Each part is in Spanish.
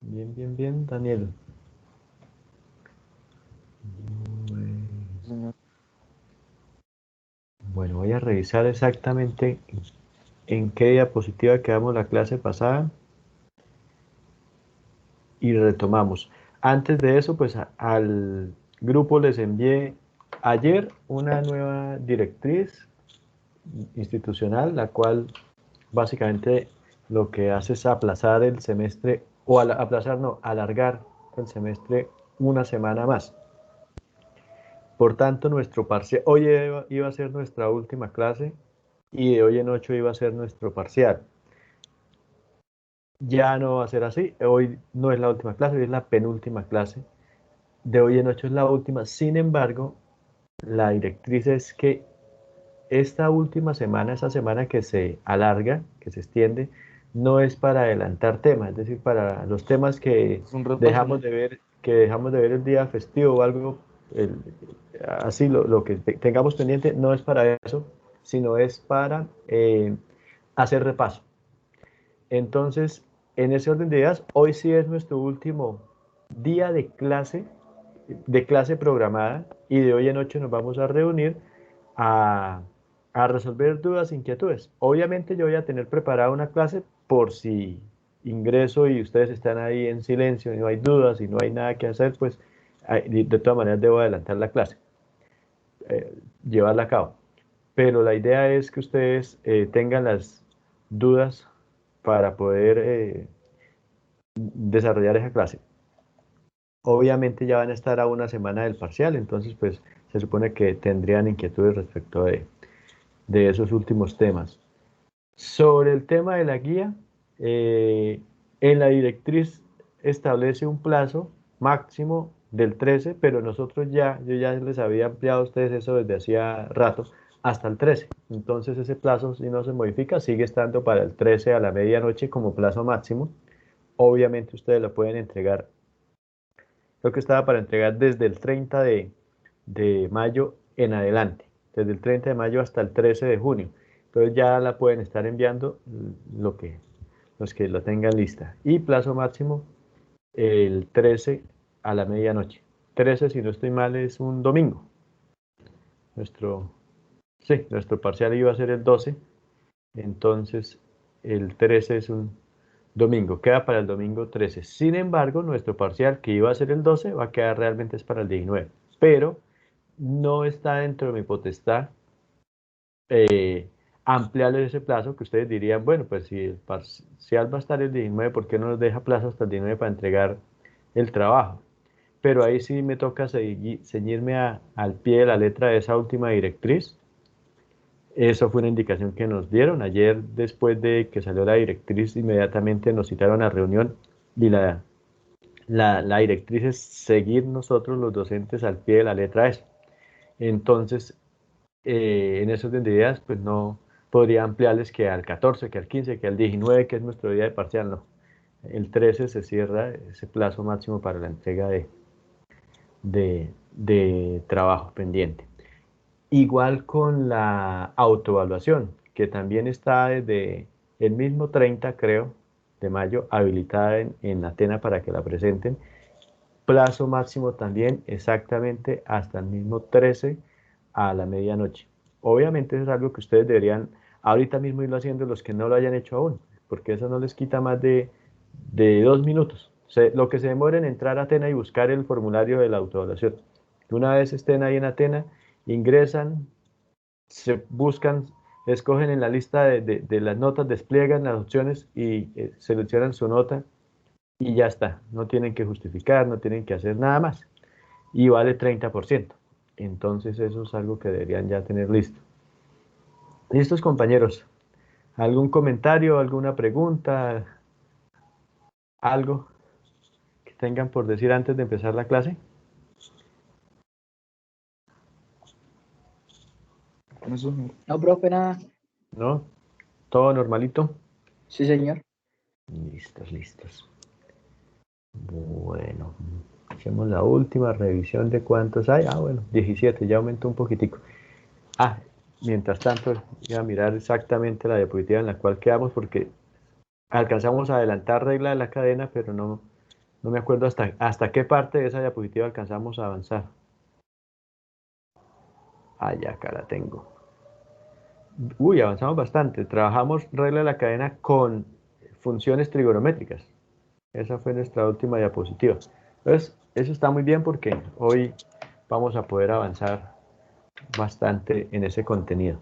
Bien, bien, bien, Daniel. Señor. Bueno, voy a revisar exactamente en qué diapositiva quedamos la clase pasada y retomamos. Antes de eso, pues al grupo les envié ayer una nueva directriz institucional, la cual básicamente lo que hace es aplazar el semestre, o aplazar, no, alargar el semestre una semana más. Por tanto, nuestro parcial, hoy iba a ser nuestra última clase y de hoy en 8 iba a ser nuestro parcial. Ya no va a ser así, hoy no es la última clase, hoy es la penúltima clase. De hoy en 8 es la última, sin embargo, la directriz es que esta última semana, esa semana que se alarga, que se extiende, no es para adelantar temas, es decir, para los temas Es un repaso, ¿no? que dejamos de ver el día festivo o algo, el- así lo que tengamos pendiente, no es para eso, sino es para hacer repaso. Entonces, en ese orden de ideas, hoy sí es nuestro último día de clase programada, y de hoy en 8 nos vamos a reunir a, a resolver dudas, inquietudes. Obviamente yo voy a tener preparada una clase por si ingreso y ustedes están ahí en silencio y no hay dudas y no hay nada que hacer, pues de todas maneras debo adelantar la clase, llevarla a cabo. Pero la idea es que ustedes tengan las dudas para poder desarrollar esa clase. Obviamente ya van a estar a una semana del parcial, entonces pues se supone que tendrían inquietudes respecto de esos últimos temas. Sobre el tema de la guía, eh, en la directriz establece un plazo máximo del 13, pero yo ya les había ampliado a ustedes eso desde hacía rato, hasta el 13. Entonces ese plazo, si no se modifica, sigue estando para el 13 a la medianoche como plazo máximo. Obviamente ustedes lo pueden entregar, creo que estaba para entregar desde el 30 de mayo en adelante, desde el 30 de mayo hasta el 13 de junio. Entonces ya la pueden estar enviando los que lo tengan lista. Y plazo máximo el 13 a la medianoche. 13, si no estoy mal, es un domingo. Nuestro, sí, nuestro parcial iba a ser el 12, entonces el 13 es un domingo, queda para el domingo 13. Sin embargo, nuestro parcial, que iba a ser el 12, va a quedar realmente es para el 19. Pero no está dentro de mi potestad ampliarles ese plazo, que ustedes dirían, bueno, pues si el parcial va a estar el 19, ¿por qué no nos deja plazo hasta el 19 para entregar el trabajo? Pero ahí sí me toca ceñirme al pie de la letra de esa última directriz. Eso fue una indicación que nos dieron. Ayer, después de que salió la directriz, inmediatamente nos citaron a reunión y la directriz es seguir nosotros los docentes al pie de la letra eso. Entonces, en esos de ideas, pues no podría ampliarles que al 14, que al 15, que al 19, que es nuestro día de parcial, no. El 13 se cierra ese plazo máximo para la entrega de trabajo pendiente. Igual con la autoevaluación, que también está desde el mismo 30, creo, de mayo, habilitada en Atena para que la presenten. Plazo máximo también exactamente hasta el mismo 13 a la medianoche. Obviamente eso es algo que ustedes deberían ahorita mismo irlo haciendo los que no lo hayan hecho aún, porque eso no les quita más de 2 minutos. Lo que se demora en entrar a Atena y buscar el formulario de la autoevaluación. Una vez estén ahí en Atena, ingresan, se buscan, escogen en la lista de las notas, despliegan las opciones y seleccionan su nota y ya está. No tienen que justificar, no tienen que hacer nada más. Y vale 30%. Entonces eso es algo que deberían ya tener listo. ¿Listos, compañeros? ¿Algún comentario, alguna pregunta, algo que tengan por decir antes de empezar la clase? No, señor. No, profe, nada. ¿No? ¿Todo normalito? Sí, señor. Listos, listos. Bueno, hacemos la última revisión de cuántos hay. Ah, bueno, 17, ya aumentó un poquitico. Ah, mientras tanto, voy a mirar exactamente la diapositiva en la cual quedamos porque alcanzamos a adelantar regla de la cadena, pero no. No me acuerdo hasta qué parte de esa diapositiva alcanzamos a avanzar. Ah, ya acá la tengo. Uy, avanzamos bastante. Trabajamos regla de la cadena con funciones trigonométricas. Esa fue nuestra última diapositiva. Entonces, eso está muy bien porque hoy vamos a poder avanzar bastante en ese contenido.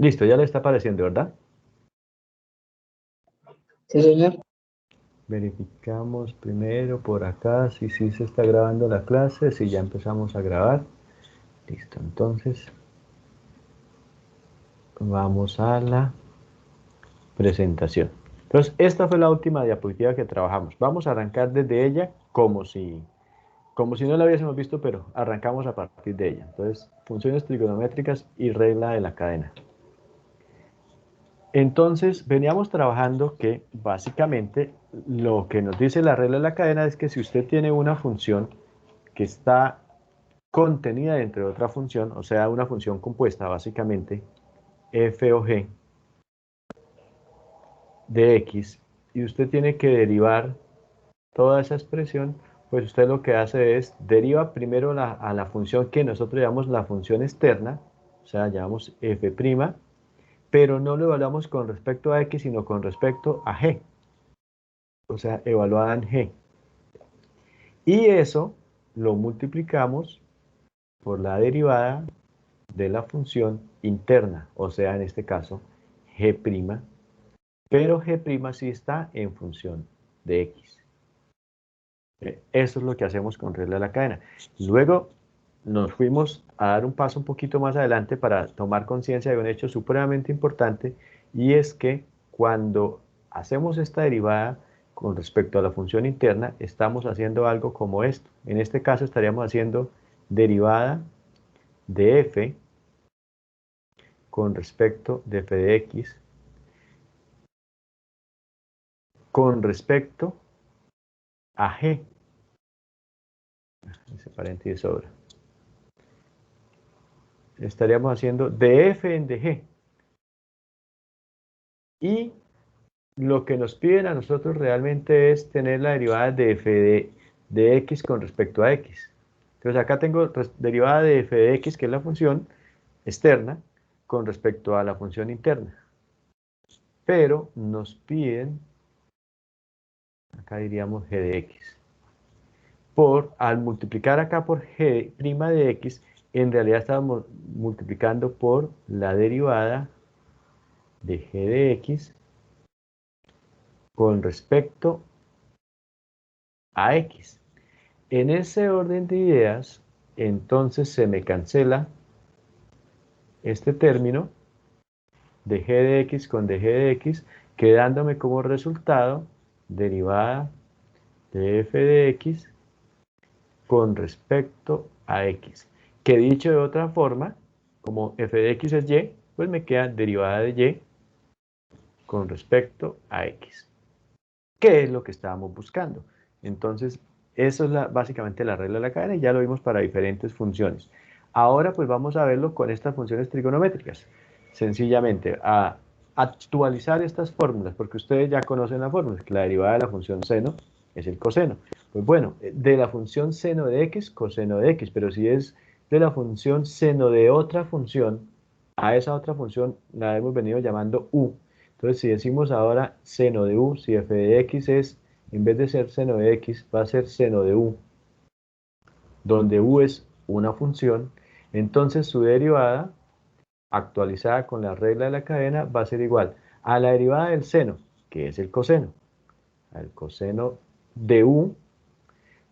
Listo, ya le está apareciendo, ¿verdad? Sí, señor. Verificamos primero por acá si sí se está grabando la clase, si ya empezamos a grabar. Listo, entonces vamos a la presentación. Entonces, esta fue la última diapositiva que trabajamos. Vamos a arrancar desde ella como si no la hubiésemos visto, pero arrancamos a partir de ella. Entonces, funciones trigonométricas y regla de la cadena. Entonces, veníamos trabajando que básicamente lo que nos dice la regla de la cadena es que si usted tiene una función que está contenida dentro de otra función, o sea, una función compuesta básicamente f o g de x, y usted tiene que derivar toda esa expresión, pues usted lo que hace es deriva primero a la función que nosotros llamamos la función externa, o sea, llamamos f', pero no lo evaluamos con respecto a x, sino con respecto a g, o sea, evaluada en g. Y eso lo multiplicamos por la derivada de la función interna, o sea, en este caso, g', pero g' sí está en función de x. Eso es lo que hacemos con regla de la cadena. Luego nos fuimos a dar un paso un poquito más adelante para tomar conciencia de un hecho supremamente importante, y es que cuando hacemos esta derivada con respecto a la función interna, estamos haciendo algo como esto. En este caso estaríamos haciendo derivada de f con respecto de f de x con respecto a g. Ese paréntesis sobra. Estaríamos haciendo de f en dg. Y lo que nos piden a nosotros realmente es tener la derivada de f de x con respecto a x. Entonces acá tengo derivada de f de x, que es la función externa, con respecto a la función interna. Pero nos piden, acá diríamos g de x. Al multiplicar acá por g' de x, en realidad estamos multiplicando por la derivada de g de x con respecto a x. En ese orden de ideas, entonces se me cancela este término de g de x con dg de x, quedándome como resultado derivada de f de x con respecto a x. Que dicho de otra forma, como f de x es y, pues me queda derivada de y con respecto a x. ¿Qué es lo que estábamos buscando? Entonces, eso es básicamente la regla de la cadena, y ya lo vimos para diferentes funciones. Ahora pues vamos a verlo con estas funciones trigonométricas. Sencillamente, a actualizar estas fórmulas, porque ustedes ya conocen la fórmula, que la derivada de la función seno es el coseno. Pues bueno, de la función seno de x, coseno de x, pero si es de la función seno de otra función, a esa otra función la hemos venido llamando u. Entonces, si decimos ahora seno de u, si f de x es, en vez de ser seno de x, va a ser seno de u, donde u es una función, entonces su derivada, actualizada con la regla de la cadena, va a ser igual a la derivada del seno, que es el coseno, al coseno de u,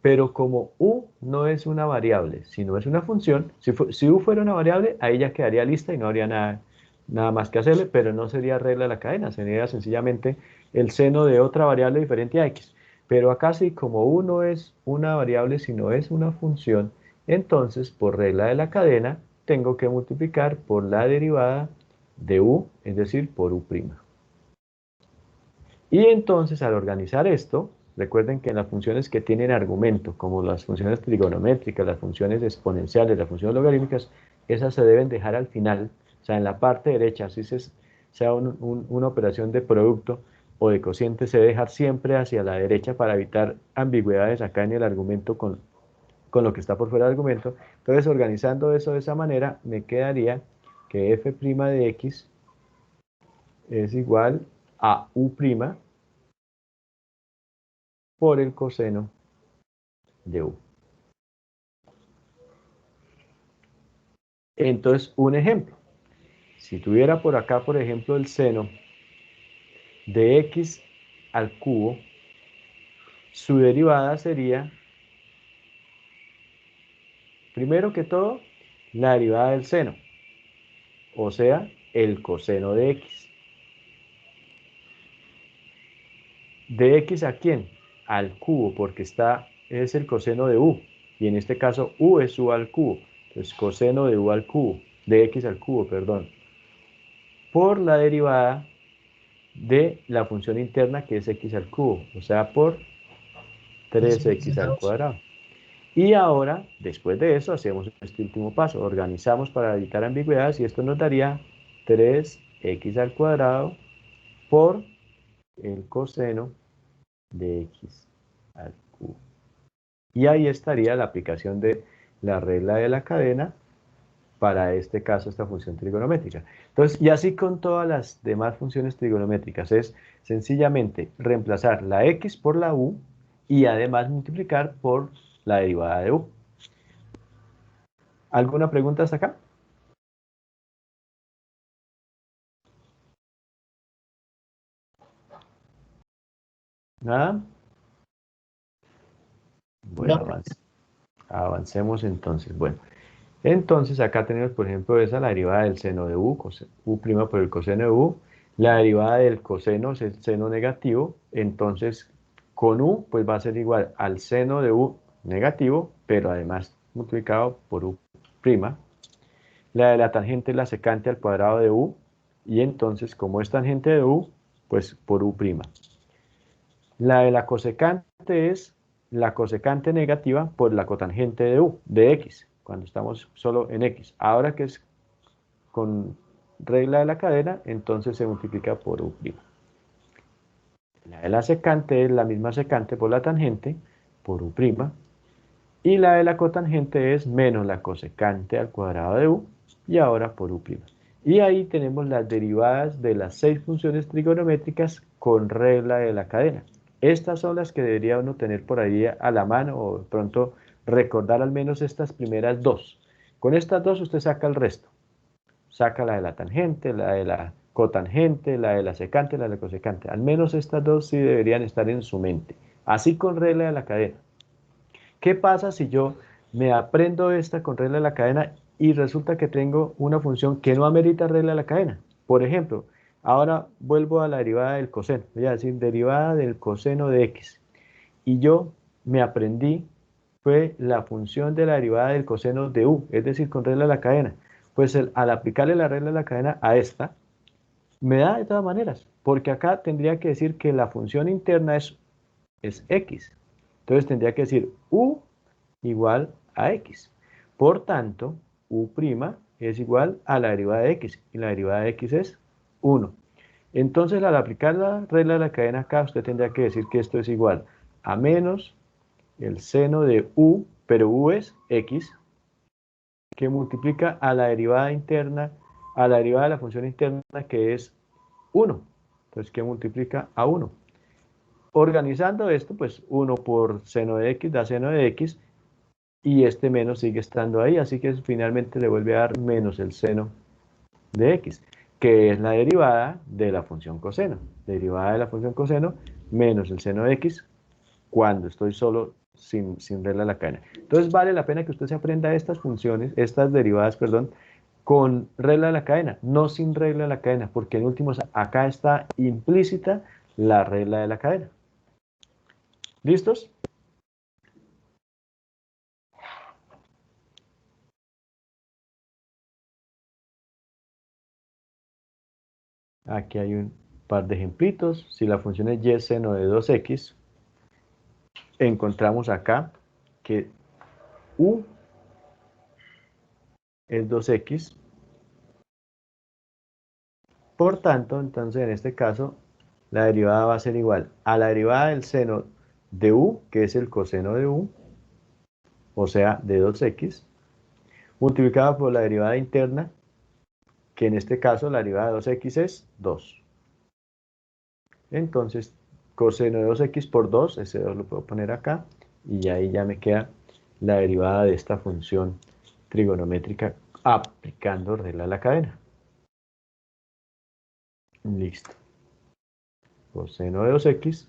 Pero como u no es una variable, sino es una función, si u fuera una variable, ahí ya quedaría lista y no habría nada más que hacerle, pero no sería regla de la cadena, sería sencillamente el seno de otra variable diferente a x. Pero acá sí, como u no es una variable, sino es una función, entonces por regla de la cadena tengo que multiplicar por la derivada de u, es decir, por u'. Y entonces al organizar esto, recuerden que en las funciones que tienen argumento, como las funciones trigonométricas, las funciones exponenciales, las funciones logarítmicas, esas se deben dejar al final, o sea, en la parte derecha, así sea una operación de producto o de cociente, se debe dejar siempre hacia la derecha para evitar ambigüedades acá en el argumento con lo que está por fuera del argumento. Entonces, organizando eso de esa manera, me quedaría que f' de x es igual a u' por el coseno de u. Entonces, un ejemplo. Si tuviera por acá, por ejemplo, el seno de x al cubo, su derivada sería, primero que todo, la derivada del seno, o sea, el coseno de x. ¿De x a quién? Al cubo, porque es el coseno de u, y en este caso u es u al cubo. Entonces, coseno de u al cubo, de x al cubo, perdón, por la derivada de la función interna que es x al cubo, o sea, por 3x al cuadrado. Y ahora, después de eso, hacemos este último paso. Organizamos para evitar ambigüedades y esto nos daría 3x al cuadrado por el coseno de x al cubo. Y ahí estaría la aplicación de la regla de la cadena para este caso, esta función trigonométrica. Entonces, y así con todas las demás funciones trigonométricas, es sencillamente reemplazar la x por la u y además multiplicar por la derivada de u. ¿Alguna pregunta hasta acá? ¿Nada? Bueno, No. avancemos entonces. Bueno, entonces acá tenemos, por ejemplo, la derivada del seno de u, u' por el coseno de u. La derivada del coseno es el seno negativo, entonces con u pues va a ser igual al seno de u negativo, pero además multiplicado por u'. La de la tangente es la secante al cuadrado de u, y entonces como es tangente de u, pues por u'. La de la cosecante es la cosecante negativa por la cotangente de u, de x, cuando estamos solo en x. Ahora que es con regla de la cadena, entonces se multiplica por u'. La de la secante es la misma secante por la tangente, por u'. Y la de la cotangente es menos la cosecante al cuadrado de u, y ahora por u'. Y ahí tenemos las derivadas de las 6 funciones trigonométricas con regla de la cadena. Estas son las que debería uno tener por ahí a la mano o de pronto recordar al menos estas primeras dos. Con estas dos usted saca el resto. Saca la de la tangente, la de la cotangente, la de la secante, la de la cosecante. Al menos estas dos sí deberían estar en su mente. Así con regla de la cadena. ¿Qué pasa si yo me aprendo esta con regla de la cadena y resulta que tengo una función que no amerita regla de la cadena? Por ejemplo, ahora vuelvo a la derivada del coseno. Voy a decir derivada del coseno de x. Y yo me aprendí, fue la función de la derivada del coseno de u, es decir, con regla de la cadena. Pues al aplicarle la regla de la cadena a esta, me da de todas maneras, porque acá tendría que decir que la función interna es x. Entonces tendría que decir u igual a x. Por tanto, u' es igual a la derivada de x, y la derivada de x es 1. Entonces, al aplicar la regla de la cadena acá, usted tendría que decir que esto es igual a menos el seno de u, pero u es x, que multiplica a la derivada interna, a la derivada de la función interna, que es 1. Entonces, ¿qué multiplica a 1? Organizando esto, pues 1 por seno de x da seno de x, y este menos sigue estando ahí, así que finalmente le vuelve a dar menos el seno de x, que es la derivada de la función coseno. Derivada de la función coseno menos el seno de x cuando estoy solo sin regla de la cadena. Entonces vale la pena que usted se aprenda estas funciones, estas derivadas, perdón, con regla de la cadena, no sin regla de la cadena, porque en últimos acá está implícita la regla de la cadena. ¿Listos? Aquí hay un par de ejemplitos. Si la función es y seno de 2x, encontramos acá que u es 2x. Por tanto, entonces en este caso, la derivada va a ser igual a la derivada del seno de u, que es el coseno de u, o sea, de 2x, multiplicada por la derivada interna, que en este caso la derivada de 2x es 2. Entonces, coseno de 2x por 2, ese 2 lo puedo poner acá, y ahí ya me queda la derivada de esta función trigonométrica aplicando regla de la cadena. Listo. Coseno de 2x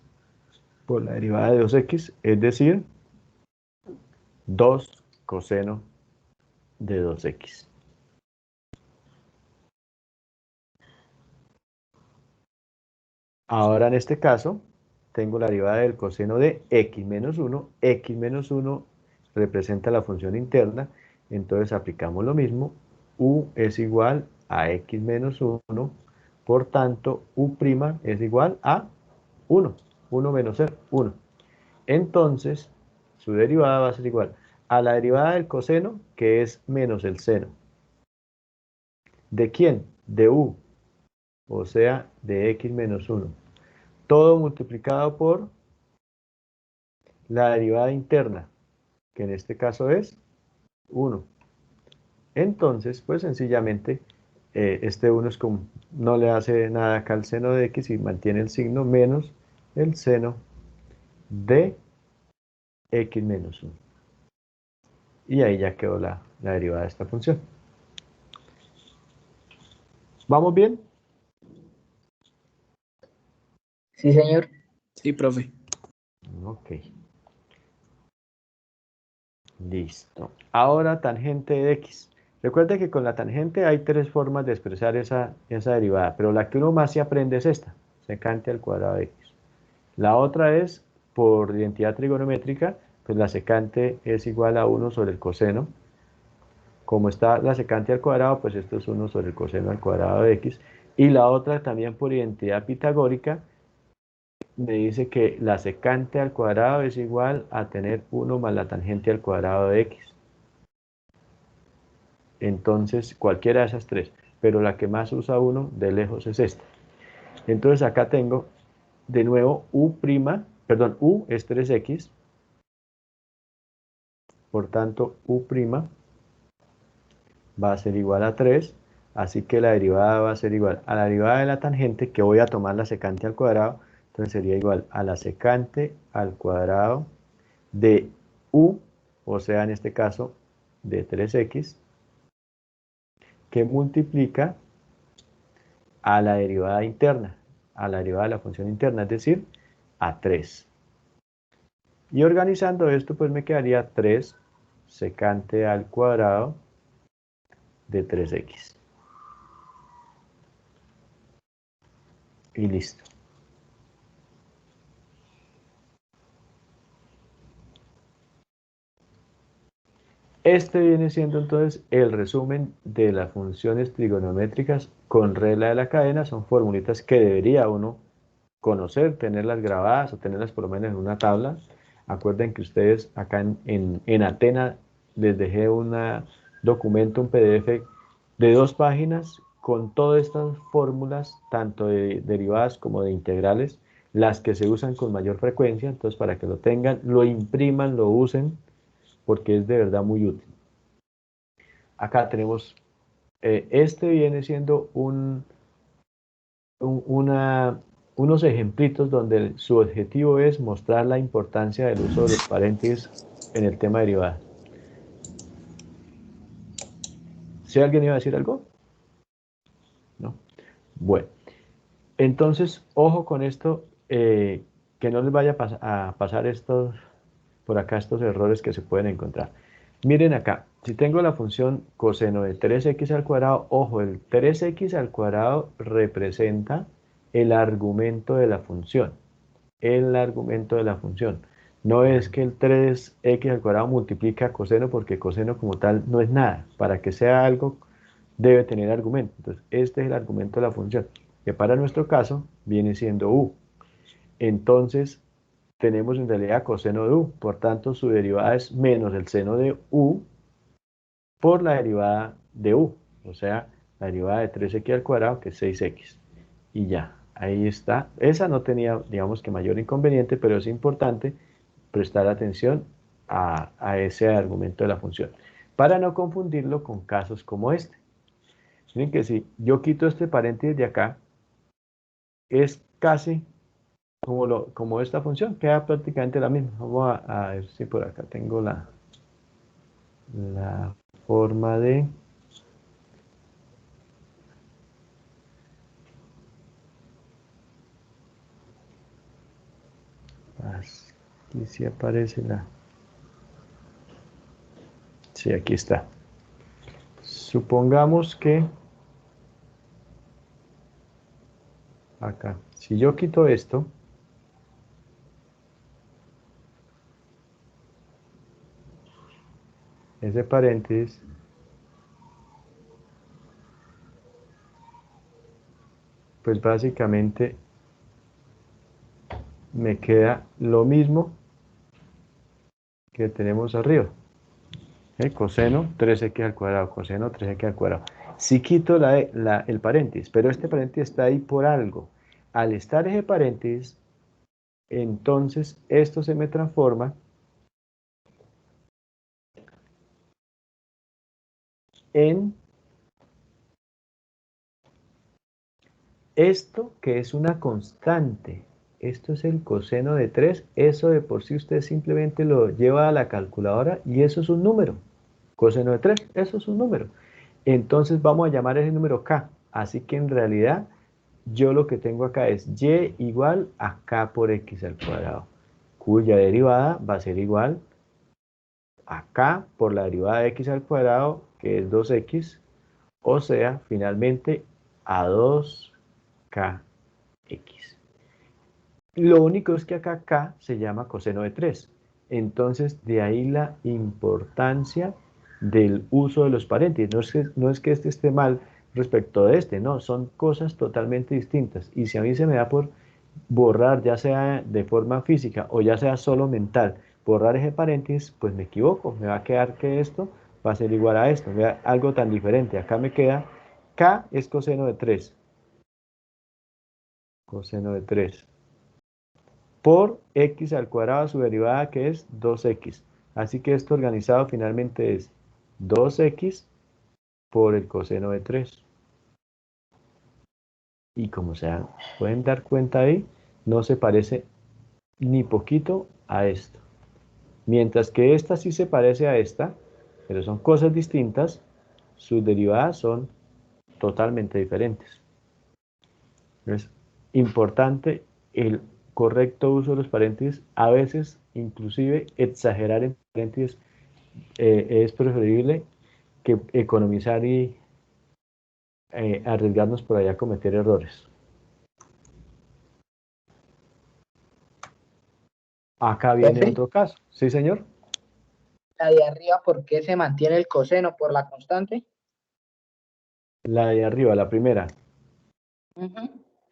por la derivada de 2x, es decir, 2 coseno de 2x. Ahora en este caso, tengo la derivada del coseno de x menos 1. X menos 1 representa la función interna, entonces aplicamos lo mismo. U es igual a x menos 1, por tanto, u' es igual a 1. 1 menos 0, 1. Entonces, su derivada va a ser igual a la derivada del coseno, que es menos el seno. ¿De quién? De u, o sea, de x menos 1. Todo multiplicado por la derivada interna, que en este caso es 1. Entonces, pues sencillamente, este 1 es como, no le hace nada acá al seno de x y mantiene el signo menos el seno de x menos 1. Y ahí ya quedó la derivada de esta función. ¿Vamos bien? Sí, señor. Sí, profe. Ok. Listo. Ahora tangente de x. Recuerda que con la tangente hay tres formas de expresar esa derivada, pero la que uno más se aprende es esta, secante al cuadrado de x. La otra es, por identidad trigonométrica, pues la secante es igual a 1 sobre el coseno. Como está la secante al cuadrado, pues esto es 1 sobre el coseno al cuadrado de x. Y la otra también por identidad pitagórica, me dice que la secante al cuadrado es igual a tener 1 más la tangente al cuadrado de x. Entonces, cualquiera de esas tres, pero la que más usa uno de lejos es esta. Entonces acá tengo de nuevo u', u es 3x, por tanto u' va a ser igual a 3, así que la derivada va a ser igual a la derivada de la tangente, que voy a tomar la secante al cuadrado, entonces sería igual a la secante al cuadrado de u, o sea, en este caso, de 3x, que multiplica a la derivada interna, a la derivada de la función interna, es decir, a 3. Y organizando esto, pues me quedaría 3 secante al cuadrado de 3x. Y listo. Este viene siendo entonces el resumen de las funciones trigonométricas con regla de la cadena. Son formulitas que debería uno conocer, tenerlas grabadas o tenerlas por lo menos en una tabla. Acuerden que ustedes acá en Atena les dejé un documento, un PDF de 2 páginas con todas estas fórmulas, tanto de derivadas como de integrales, las que se usan con mayor frecuencia. Entonces, para que lo tengan, lo impriman, lo usen, porque es de verdad muy útil. Acá tenemos, este viene siendo unos ejemplitos donde su objetivo es mostrar la importancia del uso de los paréntesis en el tema derivada. ¿Si alguien iba a decir algo? ¿No? Bueno, entonces, ojo con esto, que no les vaya a pasar por acá estos errores que se pueden encontrar. Miren acá, si tengo la función coseno de 3x al cuadrado, ojo, el 3x al cuadrado representa el argumento de la función. El argumento de la función. No es que el 3x al cuadrado multiplica coseno, porque coseno como tal no es nada. Para que sea algo, debe tener argumento. Entonces, este es el argumento de la función, que para nuestro caso viene siendo u. Entonces, tenemos en realidad coseno de u. Por tanto, su derivada es menos el seno de u por la derivada de u. O sea, la derivada de 3x al cuadrado, que es 6x. Y ya, ahí está. Esa no tenía, digamos que mayor inconveniente, pero es importante prestar atención a ese argumento de la función, para no confundirlo con casos como este. Miren que si yo quito este paréntesis de acá, es casi como esta función, queda prácticamente la misma. Vamos a ver si por acá tengo la forma de... Aquí sí aparece la... Sí, aquí está. Supongamos que acá, si yo quito esto, ese paréntesis, pues básicamente me queda lo mismo que tenemos arriba. Coseno 3x al cuadrado, coseno 3x al cuadrado. Si quito el paréntesis, pero este paréntesis está ahí por algo. Al estar ese paréntesis, entonces esto se me transforma en esto, que es una constante. Esto es el coseno de 3. Eso de por sí usted simplemente lo lleva a la calculadora y eso es un número. Coseno de 3, eso es un número. Entonces vamos a llamar ese número k. Así que en realidad yo lo que tengo acá es y igual a k por x al cuadrado, cuya derivada va a ser igual a k por la derivada de x al cuadrado, que es 2x, o sea, finalmente a 2kx. Lo único es que acá k se llama coseno de 3. Entonces, de ahí la importancia del uso de los paréntesis. No es que este esté mal respecto de este, no, son cosas totalmente distintas. Y si a mí se me da por borrar, ya sea de forma física o ya sea solo mental, borrar ese paréntesis, pues me equivoco. Me va a quedar que esto va a ser igual a esto. Vea, algo tan diferente. Acá me queda k es coseno de 3. Coseno de 3. Por x al cuadrado, su derivada, que es 2x. Así que esto organizado finalmente es 2x por el coseno de 3. Y como se pueden dar cuenta ahí, no se parece ni poquito a esto. Mientras que esta sí se parece a esta, pero son cosas distintas, sus derivadas son totalmente diferentes. Es importante el correcto uso de los paréntesis. A veces, inclusive, exagerar en paréntesis es preferible que economizar y arriesgarnos por allá a cometer errores. Acá viene Profe, otro caso. ¿Sí, señor? la de arriba, ¿por qué se mantiene el coseno por la constante? La de arriba, la primera.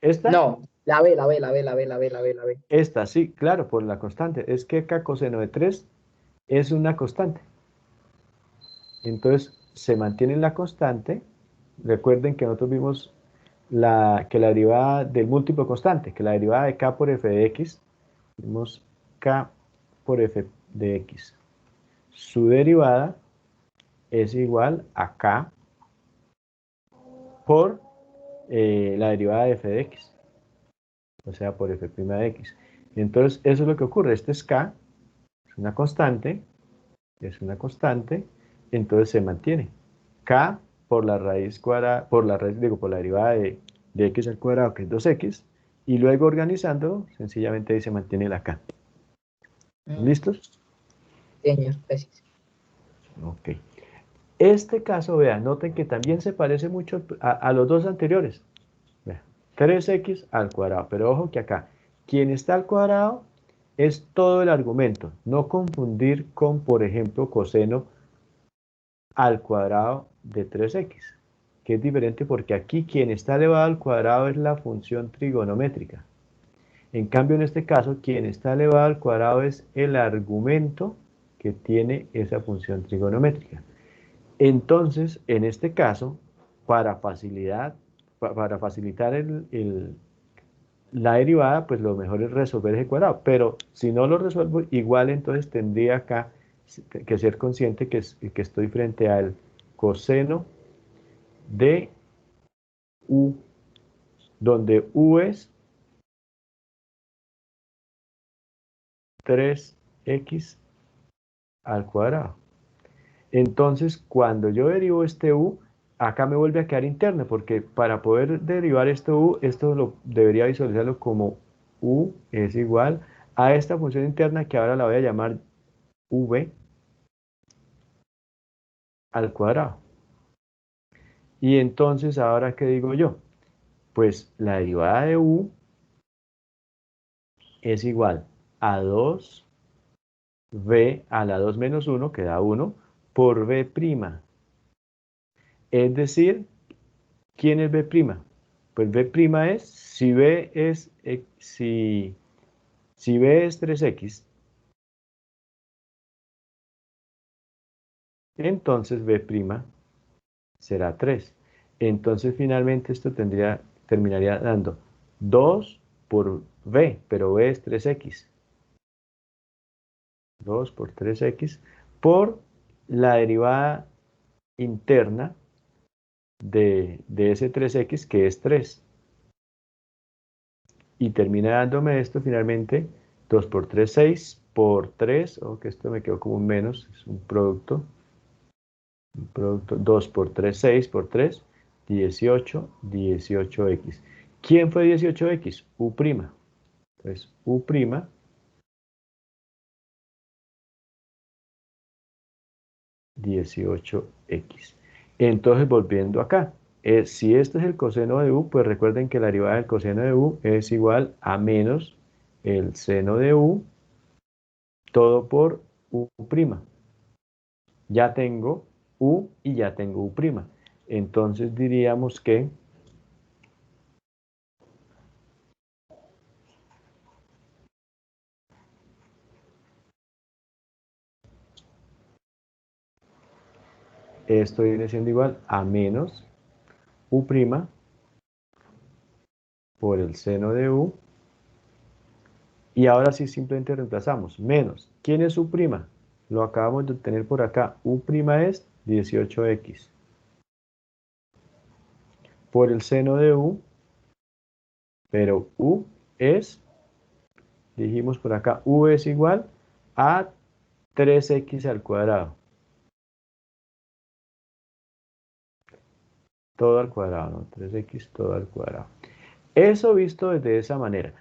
¿Esta? No, la B, la B, la B, la B, la B, la B, la B. Esta, sí, claro, por la constante. Es que acá coseno de 3 es una constante. Entonces, se mantiene la constante. Recuerden que nosotros vimos que la derivada del múltiplo constante, que la derivada de k por f de x, vimos k por f de x. Su derivada es igual a k por la derivada de f de x, o sea, por f' de x. Y entonces, eso es lo que ocurre. Este es k, es una constante, entonces se mantiene. K por la raíz cuadrada, por la derivada de x al cuadrado, que es 2x, y luego organizándolo, sencillamente ahí se mantiene la k. ¿Listos? pequeños, precisos. Ok. Este caso, vean, noten que también se parece mucho a los dos anteriores. Vean, 3x al cuadrado, pero ojo que acá, quien está al cuadrado es todo el argumento. No confundir con, por ejemplo, coseno al cuadrado de 3x, que es diferente porque aquí quien está elevado al cuadrado es la función trigonométrica. En cambio, en este caso, quien está elevado al cuadrado es el argumento que tiene esa función trigonométrica. Entonces, en este caso, para facilitar la derivada, pues lo mejor es resolver ese cuadrado. Pero si no lo resuelvo, igual entonces tendría acá que ser consciente que estoy frente al coseno de u, donde u es 3x al cuadrado. Entonces, cuando yo derivo este u, acá me vuelve a quedar interno, porque para poder derivar este u, esto lo debería visualizarlo como u es igual a esta función interna que ahora la voy a llamar v al cuadrado. Y entonces, ¿ahora qué digo yo? Pues la derivada de u es igual a 2v a la 2 menos 1, que da 1, por v'. Es decir, ¿quién es v'? Pues v' es, si v es, si v es 3x, entonces v' será 3. Entonces finalmente esto terminaría dando 2 por v, pero v es 3x. 2 por 3x por la derivada interna de ese 3x, que es 3. Y termina dándome esto finalmente, 2 por 3, 6 por 3, o que esto me quedó como un menos, es un producto, 2 por 3, 6 por 3, 18, 18x. ¿Quién fue 18x? U'. Entonces, U', 18x. Entonces, volviendo acá, si este es el coseno de u, pues recuerden que la derivada del coseno de u es igual a menos el seno de u, todo por u'. Ya tengo u y ya tengo u'. Entonces diríamos que esto viene siendo igual a menos u' por el seno de u. Y ahora sí simplemente reemplazamos. Menos. ¿Quién es u'? Lo acabamos de obtener por acá. U' es 18x. Por el seno de u. Pero u es, dijimos por acá, u es igual a 3x al cuadrado. Todo al cuadrado, ¿no? 3x todo al cuadrado. Eso visto desde esa manera.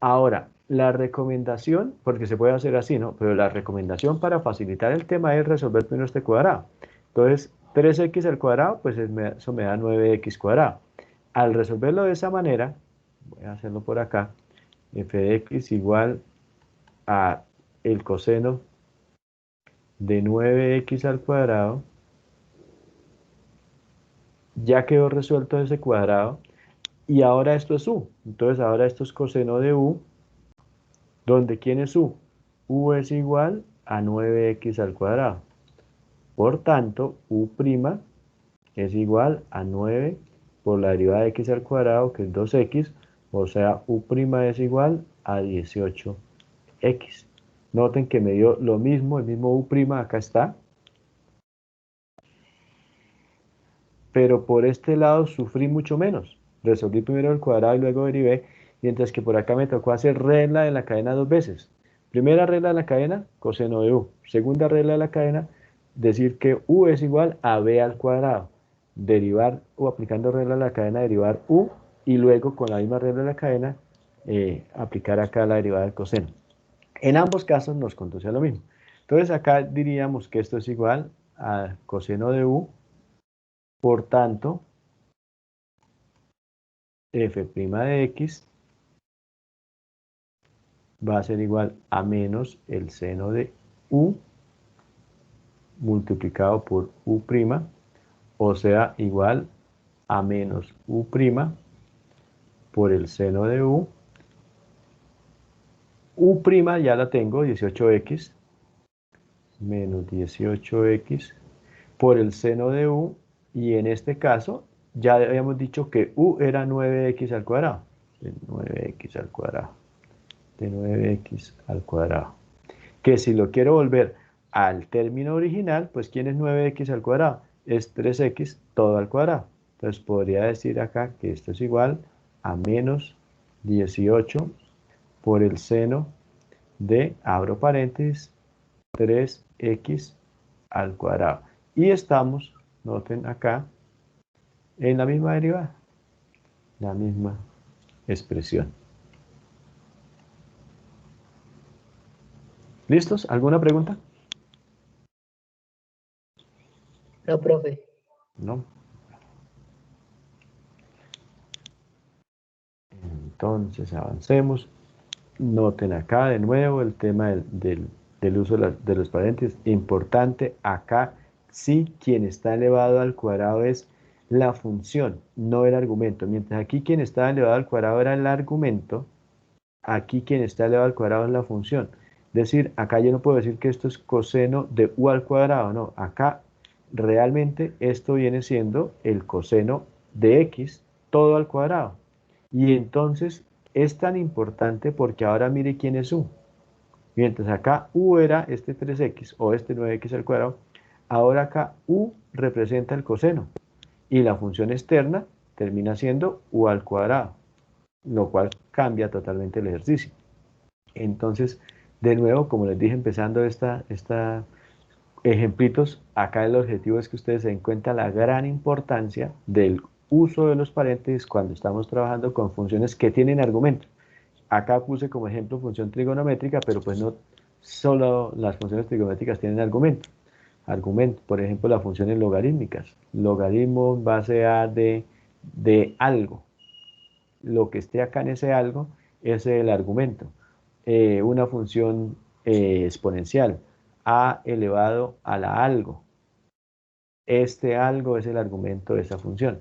Ahora, la recomendación, porque se puede hacer así, ¿no? Pero la recomendación para facilitar el tema es resolver primero este cuadrado. Entonces, 3x al cuadrado, pues eso me da 9x cuadrado. Al resolverlo de esa manera, voy a hacerlo por acá, f de x igual a el coseno de 9x al cuadrado, ya quedó resuelto ese cuadrado, y ahora esto es u. Entonces, ahora esto es coseno de u, donde ¿quién es u? U es igual a 9x al cuadrado. Por tanto, u' es igual a 9 por la derivada de x al cuadrado, que es 2x, o sea, u' es igual a 18x. Noten que me dio lo mismo, el mismo u', acá está. Pero por este lado sufrí mucho menos. Resolví primero el cuadrado y luego derivé, mientras que por acá me tocó hacer regla de la cadena dos veces. Primera regla de la cadena, coseno de u. Segunda regla de la cadena, decir que u es igual a b al cuadrado. Derivar o aplicando regla de la cadena, derivar u, y luego con la misma regla de la cadena, aplicar acá la derivada del coseno. En ambos casos nos conduce a lo mismo. Entonces acá diríamos que esto es igual a coseno de u, por tanto, f' de x va a ser igual a menos el seno de u multiplicado por u', o sea, igual a menos u' por el seno de u. U' ya la tengo, 18x, menos 18x por el seno de u, y en este caso ya habíamos dicho que u era 9x al cuadrado, 9x al cuadrado, de 9x al cuadrado. Que si lo quiero volver al término original, pues ¿quién es 9x al cuadrado? Es 3x todo al cuadrado. Entonces podría decir acá que esto es igual a menos 18 por el seno de, abro paréntesis, 3x al cuadrado. Y estamos, noten acá, en la misma derivada, la misma expresión. ¿Listos? ¿Alguna pregunta? No, profe. No. Entonces avancemos. Noten acá de nuevo el tema del uso de los paréntesis. Importante, acá sí quien está elevado al cuadrado es la función, no el argumento. Mientras aquí quien está elevado al cuadrado era el argumento, aquí quien está elevado al cuadrado es la función. Es decir, acá yo no puedo decir que esto es coseno de u al cuadrado, no. Acá realmente esto viene siendo el coseno de x todo al cuadrado. Y entonces es tan importante porque ahora mire quién es u. Mientras acá u era este 3x o este 9x al cuadrado, ahora acá u representa el coseno. Y la función externa termina siendo u al cuadrado, lo cual cambia totalmente el ejercicio. Entonces, de nuevo, como les dije empezando esta ejemplitos, acá el objetivo es que ustedes se den cuenta la gran importancia del uso de los paréntesis cuando estamos trabajando con funciones que tienen argumento. Acá puse como ejemplo función trigonométrica, pero pues no solo las funciones trigonométricas tienen argumento. Argumento, por ejemplo, las funciones logarítmicas. Logaritmo base a de algo. Lo que esté acá en ese algo es el argumento. Una función exponencial, a elevado a la algo. Este algo es el argumento de esa función.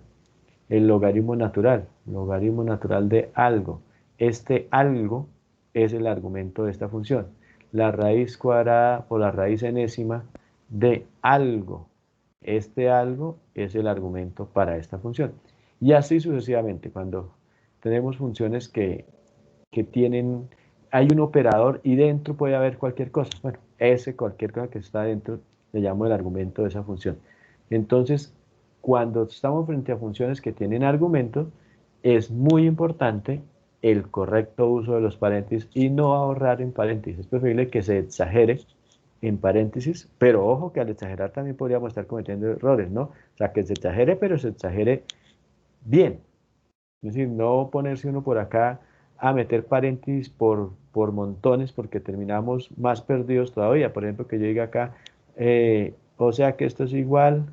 El logaritmo natural de algo. Este algo es el argumento de esta función. La raíz cuadrada por la raíz enésima de algo. Este algo es el argumento para esta función. Y así sucesivamente, cuando tenemos funciones que tienen, hay un operador y dentro puede haber cualquier cosa. Bueno, ese cualquier cosa que está dentro le llamo el argumento de esa función. Entonces, cuando estamos frente a funciones que tienen argumento, es muy importante el correcto uso de los paréntesis y no ahorrar en paréntesis. Es preferible que se exagere en paréntesis, pero ojo que al exagerar también podríamos estar cometiendo errores, ¿no? O sea, que se exagere, pero se exagere bien. Es decir, no ponerse uno por acá a meter paréntesis por montones porque terminamos más perdidos todavía. Por ejemplo, que yo diga acá, o sea que esto es igual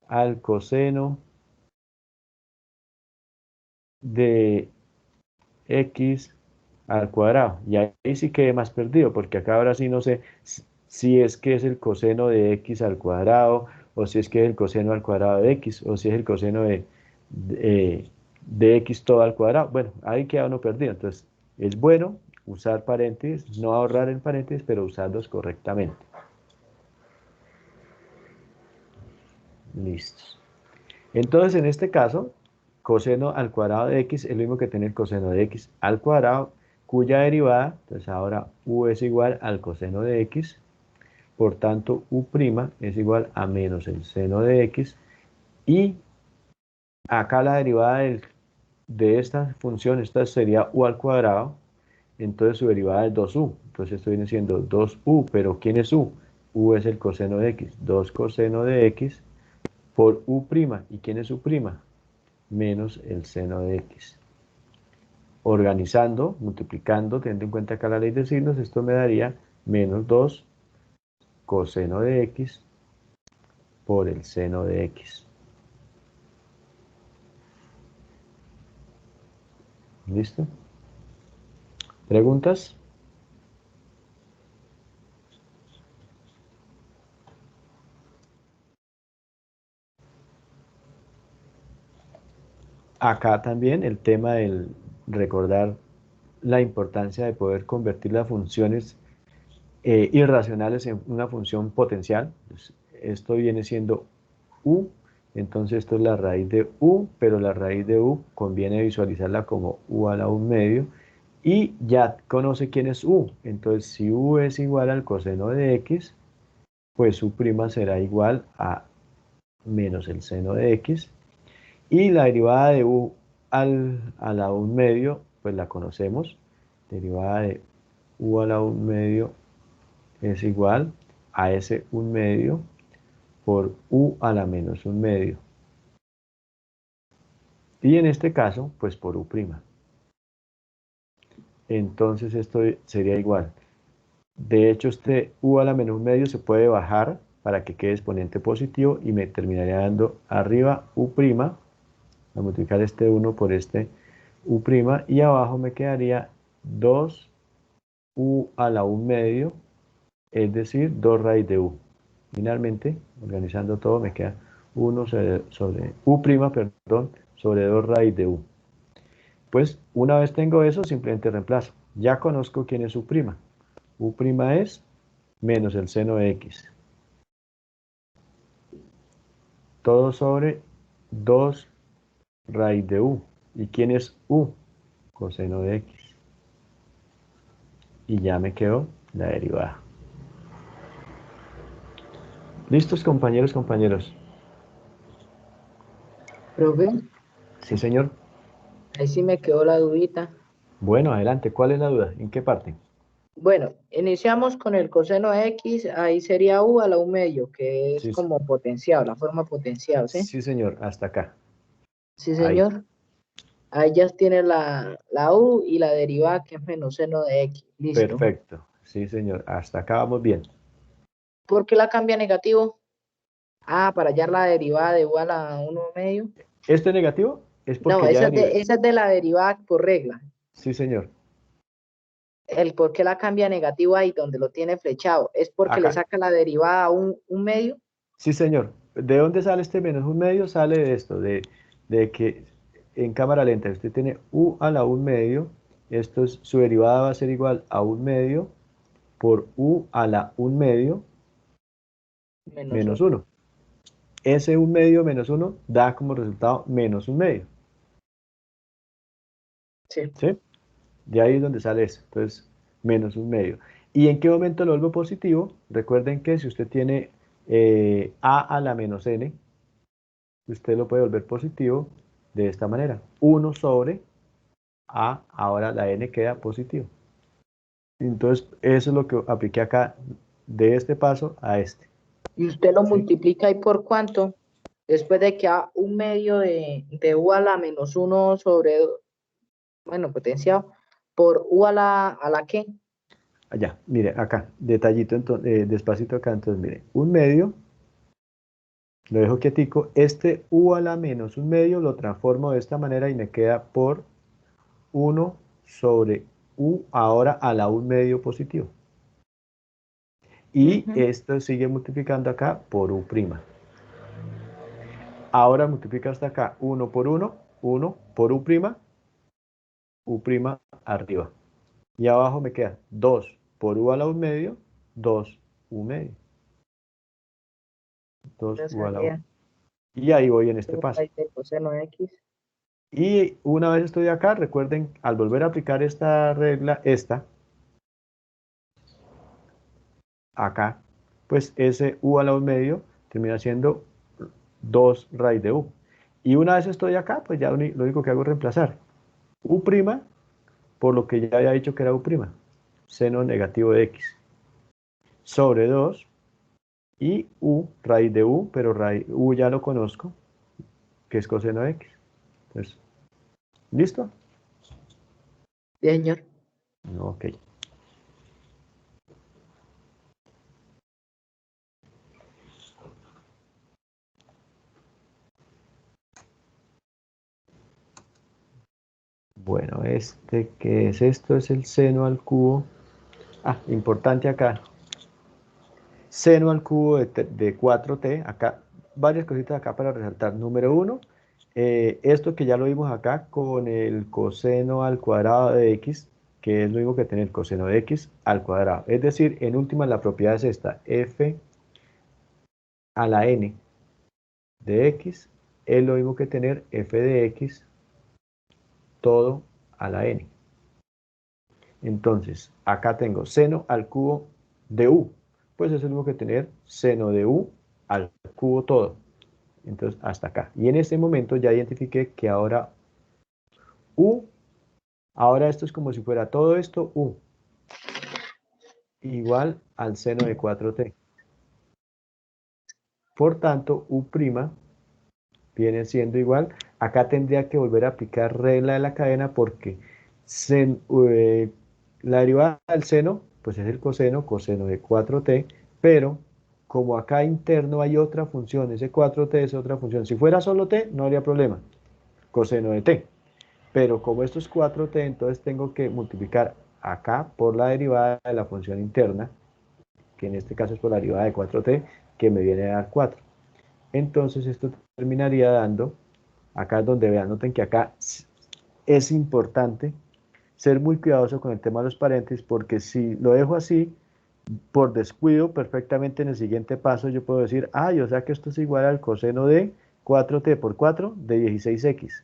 al coseno de x al cuadrado. Y ahí sí quedé más perdido, porque acá ahora sí no sé si es que es el coseno de x al cuadrado, o si es que es el coseno al cuadrado de x, o si es el coseno de x todo al cuadrado. Bueno, ahí queda uno perdido. Entonces, es bueno usar paréntesis, no ahorrar en paréntesis, pero usarlos correctamente. Listos. Entonces, en este caso, coseno al cuadrado de x es lo mismo que tener coseno de x al cuadrado, cuya derivada, entonces ahora u es igual al coseno de x, por tanto u' es igual a menos el seno de x, y acá la derivada de esta función, esta sería u al cuadrado, entonces su derivada es 2u, entonces esto viene siendo 2u, pero ¿quién es u? U es el coseno de x, 2 coseno de x por u', ¿y quién es u'? Menos el seno de x. Organizando, multiplicando, teniendo en cuenta acá la ley de signos, esto me daría menos 2 coseno de x por el seno de x. ¿Listo? ¿Preguntas? Acá también el tema del recordar la importancia de poder convertir las funciones irracionales en una función potencial. Pues, esto viene siendo u, entonces esto es la raíz de u, pero la raíz de u conviene visualizarla como u a la 1 medio, y ya conoce quién es u, entonces si u es igual al coseno de x, pues u' será igual a menos el seno de x, y la derivada de u a la 1 medio, pues la conocemos, derivada de u a la 1 medio es igual a ese 1 medio por u a la menos 1 medio. Y en este caso, pues por u'. Entonces esto sería igual. De hecho, este u a la menos 1 medio se puede bajar para que quede exponente positivo y me terminaría dando arriba u', a multiplicar este 1 por este u', y abajo me quedaría 2 u a la 1 medio, es decir, 2 raíz de u. Finalmente, organizando todo, me queda 1 sobre u', perdón, sobre 2 raíz de u. Pues una vez tengo eso, simplemente reemplazo. Ya conozco quién es u'. U' es menos el seno de x. Todo sobre 2 raíz de u. ¿Y quién es u? Coseno de x. Y ya me quedó la derivada. ¿Listos, compañeros, compañeros? Profe, Sí, señor. ahí sí me quedó la dudita. Bueno, adelante. ¿Cuál es la duda? ¿En qué parte? Bueno, iniciamos con el coseno de x, ahí sería u a la 1 medio, que es Sí, como potenciado, la forma potenciada, ¿sí? sí, señor. Hasta acá. Sí, Ahí. señor. Ahí ya tiene la u y la derivada que es menos seno de x. Listo. Perfecto. Sí, señor. Hasta acá vamos bien. ¿Por qué la cambia a negativo? Ah, para hallar la derivada de u a la 1 medio. ¿Este negativo? Es No, porque ya derivé. esa es de la derivada por regla. Sí, señor. El por qué la cambia a negativo ahí donde lo tiene flechado. Es porque le Acá. saca la derivada a un medio. Sí, señor. ¿De dónde sale este menos 1 medio? Sale de esto, de que en cámara lenta usted tiene u a la 1 medio, su derivada va a ser igual a 1 medio por u a la 1 medio Menos menos 1. 1. Ese 1 medio menos 1 da como resultado menos 1 medio. Sí. ¿Sí? De ahí es donde sale eso. Entonces, menos 1 medio. ¿Y en qué momento lo vuelvo positivo? Recuerden que si usted tiene a la menos n, usted lo puede volver positivo de esta manera. 1 sobre a, ahora la n queda positivo. Entonces, eso es lo que apliqué acá de este paso a este. Y usted lo ¿Sí? multiplica ahí por cuánto. Después de que a un medio de u a la menos 1 sobre, bueno, potenciado, por u a la qué. Allá, mire, acá, detallito, despacito acá, entonces, mire, 1 medio, lo dejo quietico, este u a la menos 1 medio lo transformo de esta manera y me queda por 1 sobre u ahora a la 1 medio positivo. Y esto sigue multiplicando acá por u'. Ahora multiplica hasta acá 1 por 1, 1 por u', u' arriba. Y abajo me queda 2 por u a la 1 medio, 2 u medio. 2 Ya u a la 1. salía Y ahí voy en este un paso. raíz de coseno x. Y una vez estoy acá, recuerden, al volver a aplicar esta regla, acá, pues ese u a la 1 medio termina siendo 2 raíz de u. Y una vez estoy acá, pues ya lo único que hago es reemplazar u' por lo que ya había dicho que era u', seno negativo de x, sobre 2 y u, raíz de u, pero u ya lo conozco, que es coseno de x. Entonces, ¿listo? Sí, señor. Ok. Bueno, ¿qué es esto? Es el seno al cubo. Ah, importante acá. Seno al cubo de 4t. Acá, varias cositas acá para resaltar. Número uno, esto que ya lo vimos acá con el coseno al cuadrado de x, que es lo mismo que tener coseno de x al cuadrado. Es decir, en última la propiedad es esta, f a la n de x es lo mismo que tener f de x todo a la n. Entonces, acá tengo seno al cubo de u. Pues es lo mismo que tener seno de u al cubo todo. Entonces, hasta acá. Y en este momento ya identifiqué que ahora u, ahora esto es como si fuera todo esto u, igual al seno de 4t. Por tanto, u' viene siendo igual. Acá tendría que volver a aplicar regla de la cadena porque la derivada del seno, pues es el coseno de 4t, pero como acá interno hay otra función, ese 4t es otra función. Si fuera solo t, no habría problema, coseno de t. Pero como esto es 4t, entonces tengo que multiplicar acá por la derivada de la función interna, que en este caso es por la derivada de 4t, que me viene a dar 4. Entonces esto terminaría dando, acá es donde vean, noten que acá es importante ser muy cuidadoso con el tema de los paréntesis, porque si lo dejo así, por descuido, perfectamente en el siguiente paso yo puedo decir, o sea que esto es igual al coseno de 4t por 4 de 16x.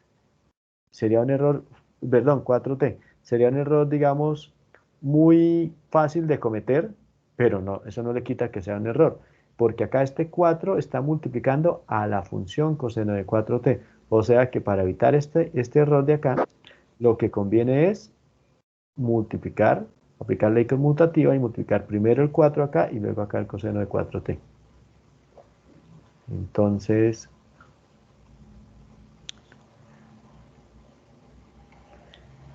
Sería un error, perdón, 4t. Sería un error, digamos, muy fácil de cometer, pero no, eso no le quita que sea un error, porque acá este 4 está multiplicando a la función coseno de 4t. O sea que para evitar este error de acá, lo que conviene es multiplicar, aplicar ley conmutativa y multiplicar primero el 4 acá y luego acá el coseno de 4t. Entonces,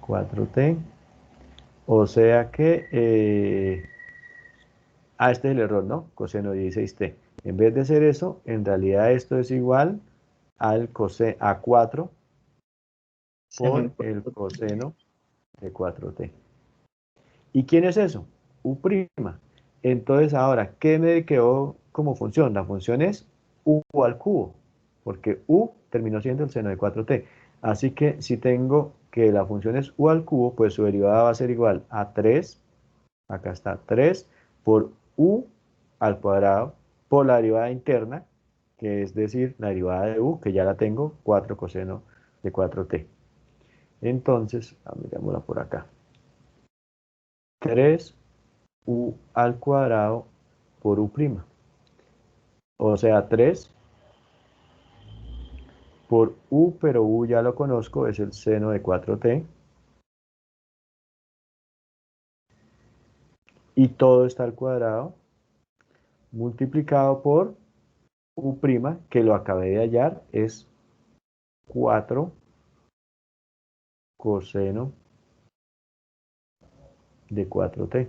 4t, o sea que, este es el error, ¿no? Coseno de 16t. En vez de ser eso, en realidad esto es igual al a 4 por el coseno de 4t. ¿Y quién es eso? U'. Entonces ahora, ¿qué me quedó como función? La función es u al cubo, porque u terminó siendo el seno de 4t. Así que si tengo que la función es u al cubo, pues su derivada va a ser igual a 3, acá está 3, por u al cuadrado, por la derivada interna, que es decir, la derivada de u, que ya la tengo, 4 coseno de 4t. Entonces, mirémosla por acá. 3 u al cuadrado por u'. O sea, 3 por u, pero u ya lo conozco, es el seno de 4t. Y todo está al cuadrado, multiplicado por u', que lo acabé de hallar, es 4 coseno de 4t.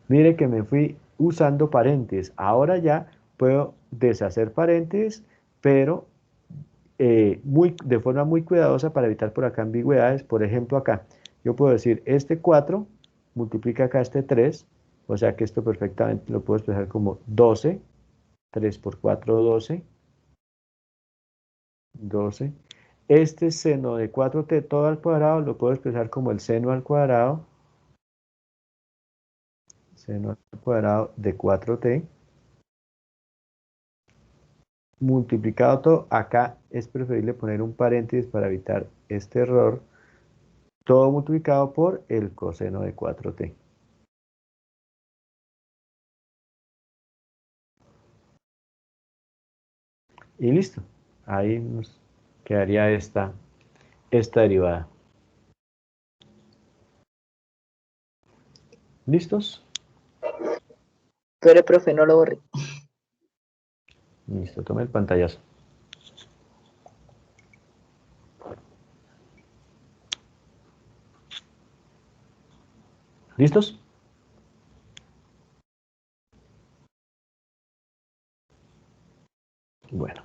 Mire que me fui usando paréntesis. Ahora ya puedo deshacer paréntesis, pero de forma muy cuidadosa para evitar por acá ambigüedades. Por ejemplo, acá yo puedo decir, este 4 multiplica acá este 3, o sea que esto perfectamente lo puedo expresar como 12, 3 por 4, 12, 12. Este seno de 4t todo al cuadrado lo puedo expresar como el seno al cuadrado de 4t, multiplicado todo. Acá es preferible poner un paréntesis para evitar este error, todo multiplicado por el coseno de 4t. Y listo. Ahí nos quedaría esta derivada. ¿Listos? Pero el profe no lo borre. Listo, tome el pantallazo. ¿Listos? Bueno.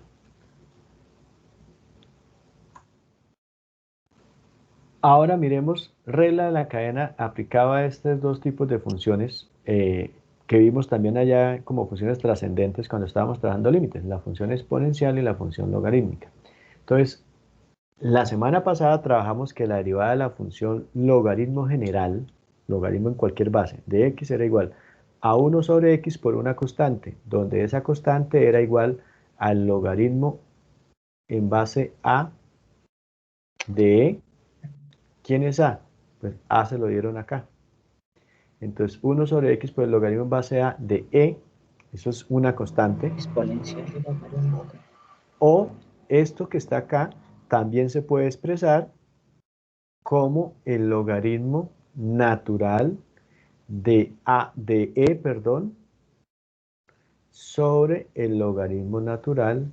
Ahora miremos regla de la cadena aplicada a estos dos tipos de funciones que vimos también allá como funciones trascendentes cuando estábamos trabajando límites, la función exponencial y la función logarítmica. Entonces, la semana pasada trabajamos que la derivada de la función logaritmo general, logaritmo en cualquier base, de x era igual a 1 sobre x por una constante, donde esa constante era igual al logaritmo en base a de e. ¿Quién es a? Pues a se lo dieron acá. Entonces 1 sobre x por el logaritmo en base a de e, eso es una constante. Exponencial de logaritmo. O esto que está acá también se puede expresar como el logaritmo natural de e, perdón, sobre el logaritmo natural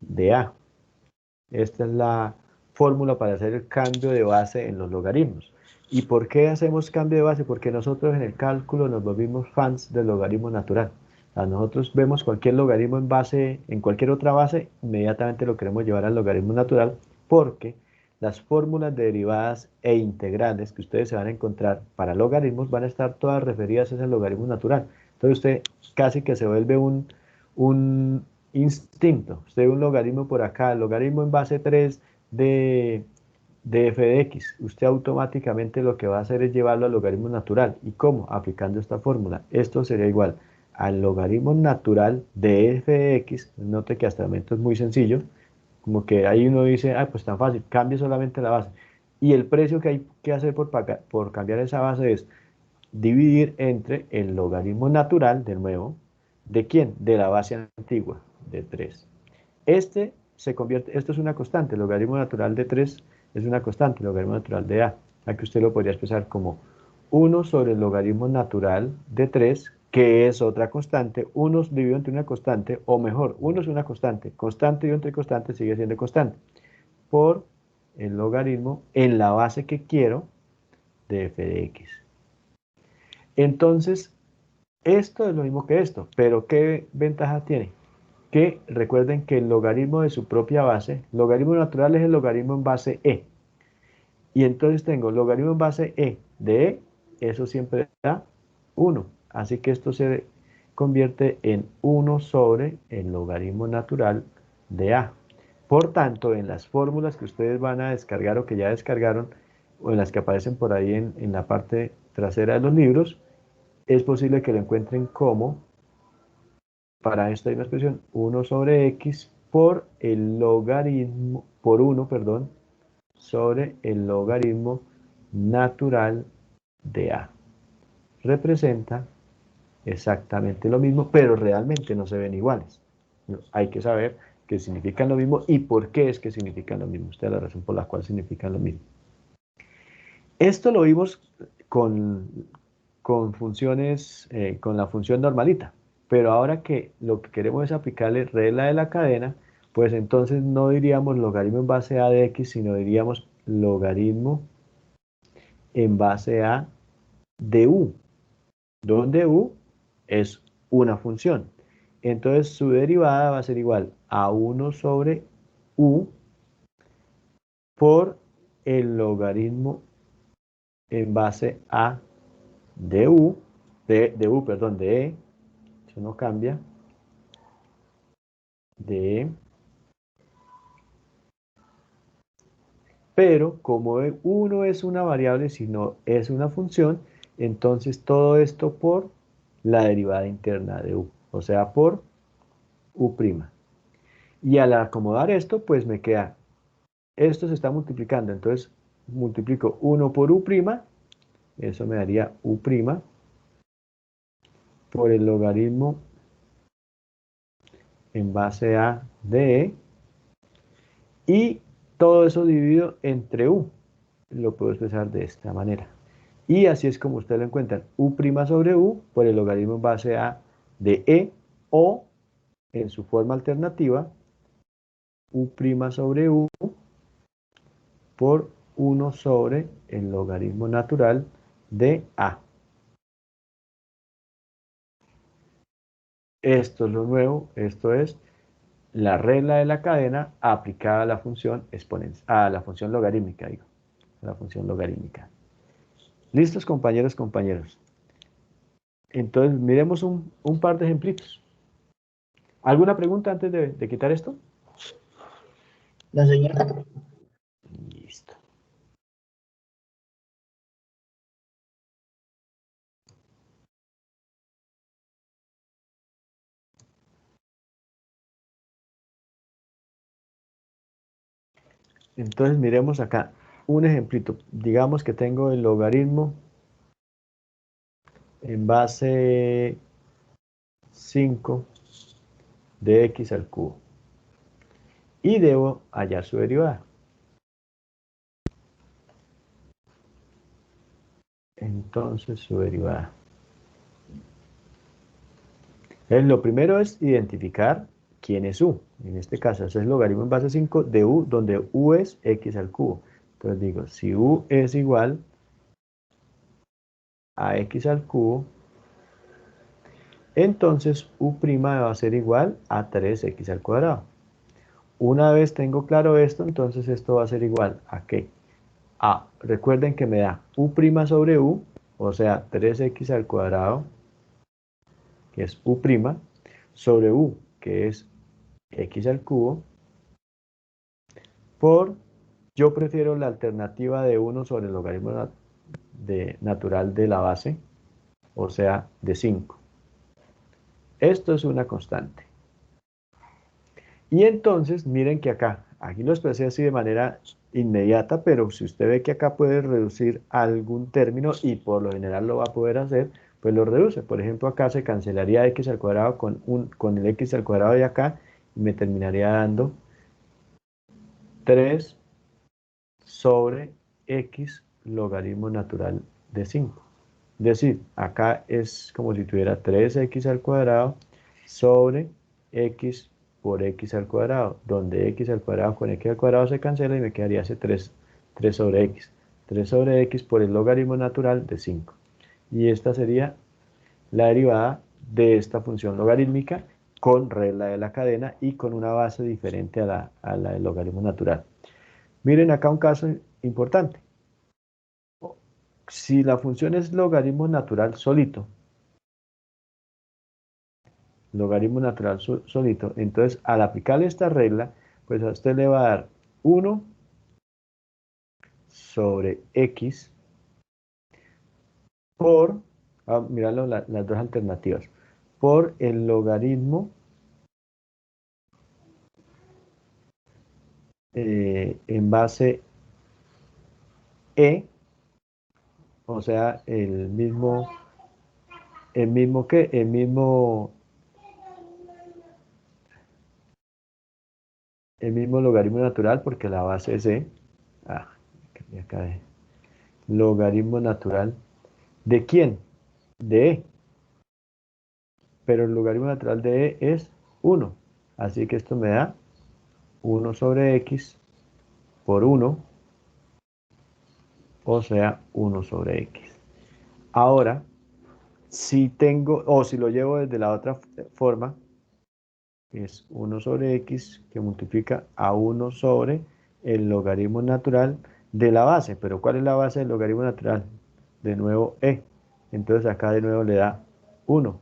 de a. Esta es la fórmula para hacer el cambio de base en los logaritmos. ¿Y por qué hacemos cambio de base? Porque nosotros en el cálculo nos volvimos fans del logaritmo natural. Nosotros vemos cualquier logaritmo en base, en cualquier otra base, inmediatamente lo queremos llevar al logaritmo natural, porque las fórmulas de derivadas e integrales que ustedes se van a encontrar para logaritmos van a estar todas referidas a ese logaritmo natural. Entonces usted casi que se vuelve un instinto. Usted ve un logaritmo por acá, el logaritmo en base 3 de f de x. Usted automáticamente lo que va a hacer es llevarlo al logaritmo natural. ¿Y cómo? Aplicando esta fórmula. Esto sería igual al logaritmo natural de f de x. Note que hasta el momento es muy sencillo. Como que ahí uno dice, ah, pues tan fácil, cambie solamente la base. Y el precio que hay que hacer por cambiar esa base es dividir entre el logaritmo natural, de nuevo, ¿de quién? De la base antigua, de 3. Esto es una constante, el logaritmo natural de 3 es una constante, el logaritmo natural de a. Aquí usted lo podría expresar como 1 sobre el logaritmo natural de 3, que es otra constante, 1 dividido entre una constante, o mejor, 1 es una constante, constante dividido entre constante sigue siendo constante, por el logaritmo en la base que quiero de f de x. Entonces, esto es lo mismo que esto, pero ¿qué ventaja tiene? Que recuerden que el logaritmo de su propia base, logaritmo natural es el logaritmo en base e. Y entonces tengo logaritmo en base e de e, eso siempre da 1. Así que esto se convierte en 1 sobre el logaritmo natural de a. Por tanto, en las fórmulas que ustedes van a descargar o que ya descargaron, o en las que aparecen por ahí en la parte trasera de los libros, es posible que lo encuentren como, para esta hay una expresión, 1 sobre x por el logaritmo, por 1, perdón, sobre el logaritmo natural de a. Representa exactamente lo mismo, pero realmente no se ven iguales. Hay que saber que significan lo mismo y por qué es que significan lo mismo. Esta es la razón por la cual significan lo mismo. Esto lo vimos con funciones, con la función normalita. Pero ahora que lo que queremos es aplicarle regla de la cadena, pues entonces no diríamos logaritmo en base a de x, sino diríamos logaritmo en base a de u, donde u es una función. Entonces su derivada va a ser igual a 1 sobre u por el logaritmo en base a de u, perdón, de e, eso no cambia, de e, pero como 1 es una variable, sino es una función, entonces todo esto por la derivada interna de u, o sea, por u'. Y al acomodar esto, pues me queda, esto se está multiplicando, entonces multiplico 1 por u', eso me daría u' por el logaritmo en base a de e, y todo eso dividido entre u, lo puedo expresar de esta manera. Y así es como ustedes lo encuentran, u' sobre u por el logaritmo en base a de e, o en su forma alternativa, u' sobre u por 1 sobre el logaritmo natural de a. Esto es lo nuevo, esto es la regla de la cadena aplicada a la función exponencial, a la función logarítmica, digo. la función logarítmica. ¿Listos, compañeros, compañeros? Entonces, miremos un par de ejemplitos. ¿Alguna pregunta antes de quitar esto? La señora. Listo. Entonces, miremos acá un ejemplito. Digamos que tengo el logaritmo en base 5 de x al cubo. Y debo hallar su derivada. Entonces, su derivada. Lo primero es identificar quién es u. En este caso, ese es el logaritmo en base 5 de u, donde u es x al cubo. Entonces digo, si u es igual a x al cubo, entonces u' va a ser igual a 3x al cuadrado. Una vez tengo claro esto, entonces esto va a ser igual a ¿qué? Recuerden que me da u' sobre u, o sea, 3x al cuadrado, que es u', sobre u, que es x al cubo, por, yo prefiero la alternativa de 1 sobre el logaritmo natural de la base, o sea, de 5. Esto es una constante. Y entonces, miren que acá, aquí lo expresé así de manera inmediata, pero si usted ve que acá puede reducir algún término, y por lo general lo va a poder hacer, pues lo reduce. Por ejemplo, acá se cancelaría x al cuadrado con el x al cuadrado de acá, y me terminaría dando 3 sobre x logaritmo natural de 5. Es decir, acá es como si tuviera 3x al cuadrado sobre x por x al cuadrado, donde x al cuadrado con x al cuadrado se cancela y me quedaría ese 3 sobre x. 3 sobre x por el logaritmo natural de 5. Y esta sería la derivada de esta función logarítmica con regla de la cadena y con una base diferente a la del logaritmo natural. Miren acá un caso importante. Si la función es logaritmo natural solito, entonces al aplicarle esta regla, pues a usted le va a dar 1 sobre x por, mirando las dos alternativas, por el logaritmo en base e, o sea, el mismo logaritmo natural, porque la base es e. Acá de logaritmo natural. ¿De quién? De e. Pero el logaritmo natural de e es 1. Así que esto me da 1 sobre x por 1, o sea, 1 sobre x. Ahora, si tengo, o si lo llevo desde la otra forma, es 1 sobre x que multiplica a 1 sobre el logaritmo natural de la base. Pero ¿cuál es la base del logaritmo natural? De nuevo e. Entonces acá de nuevo le da 1.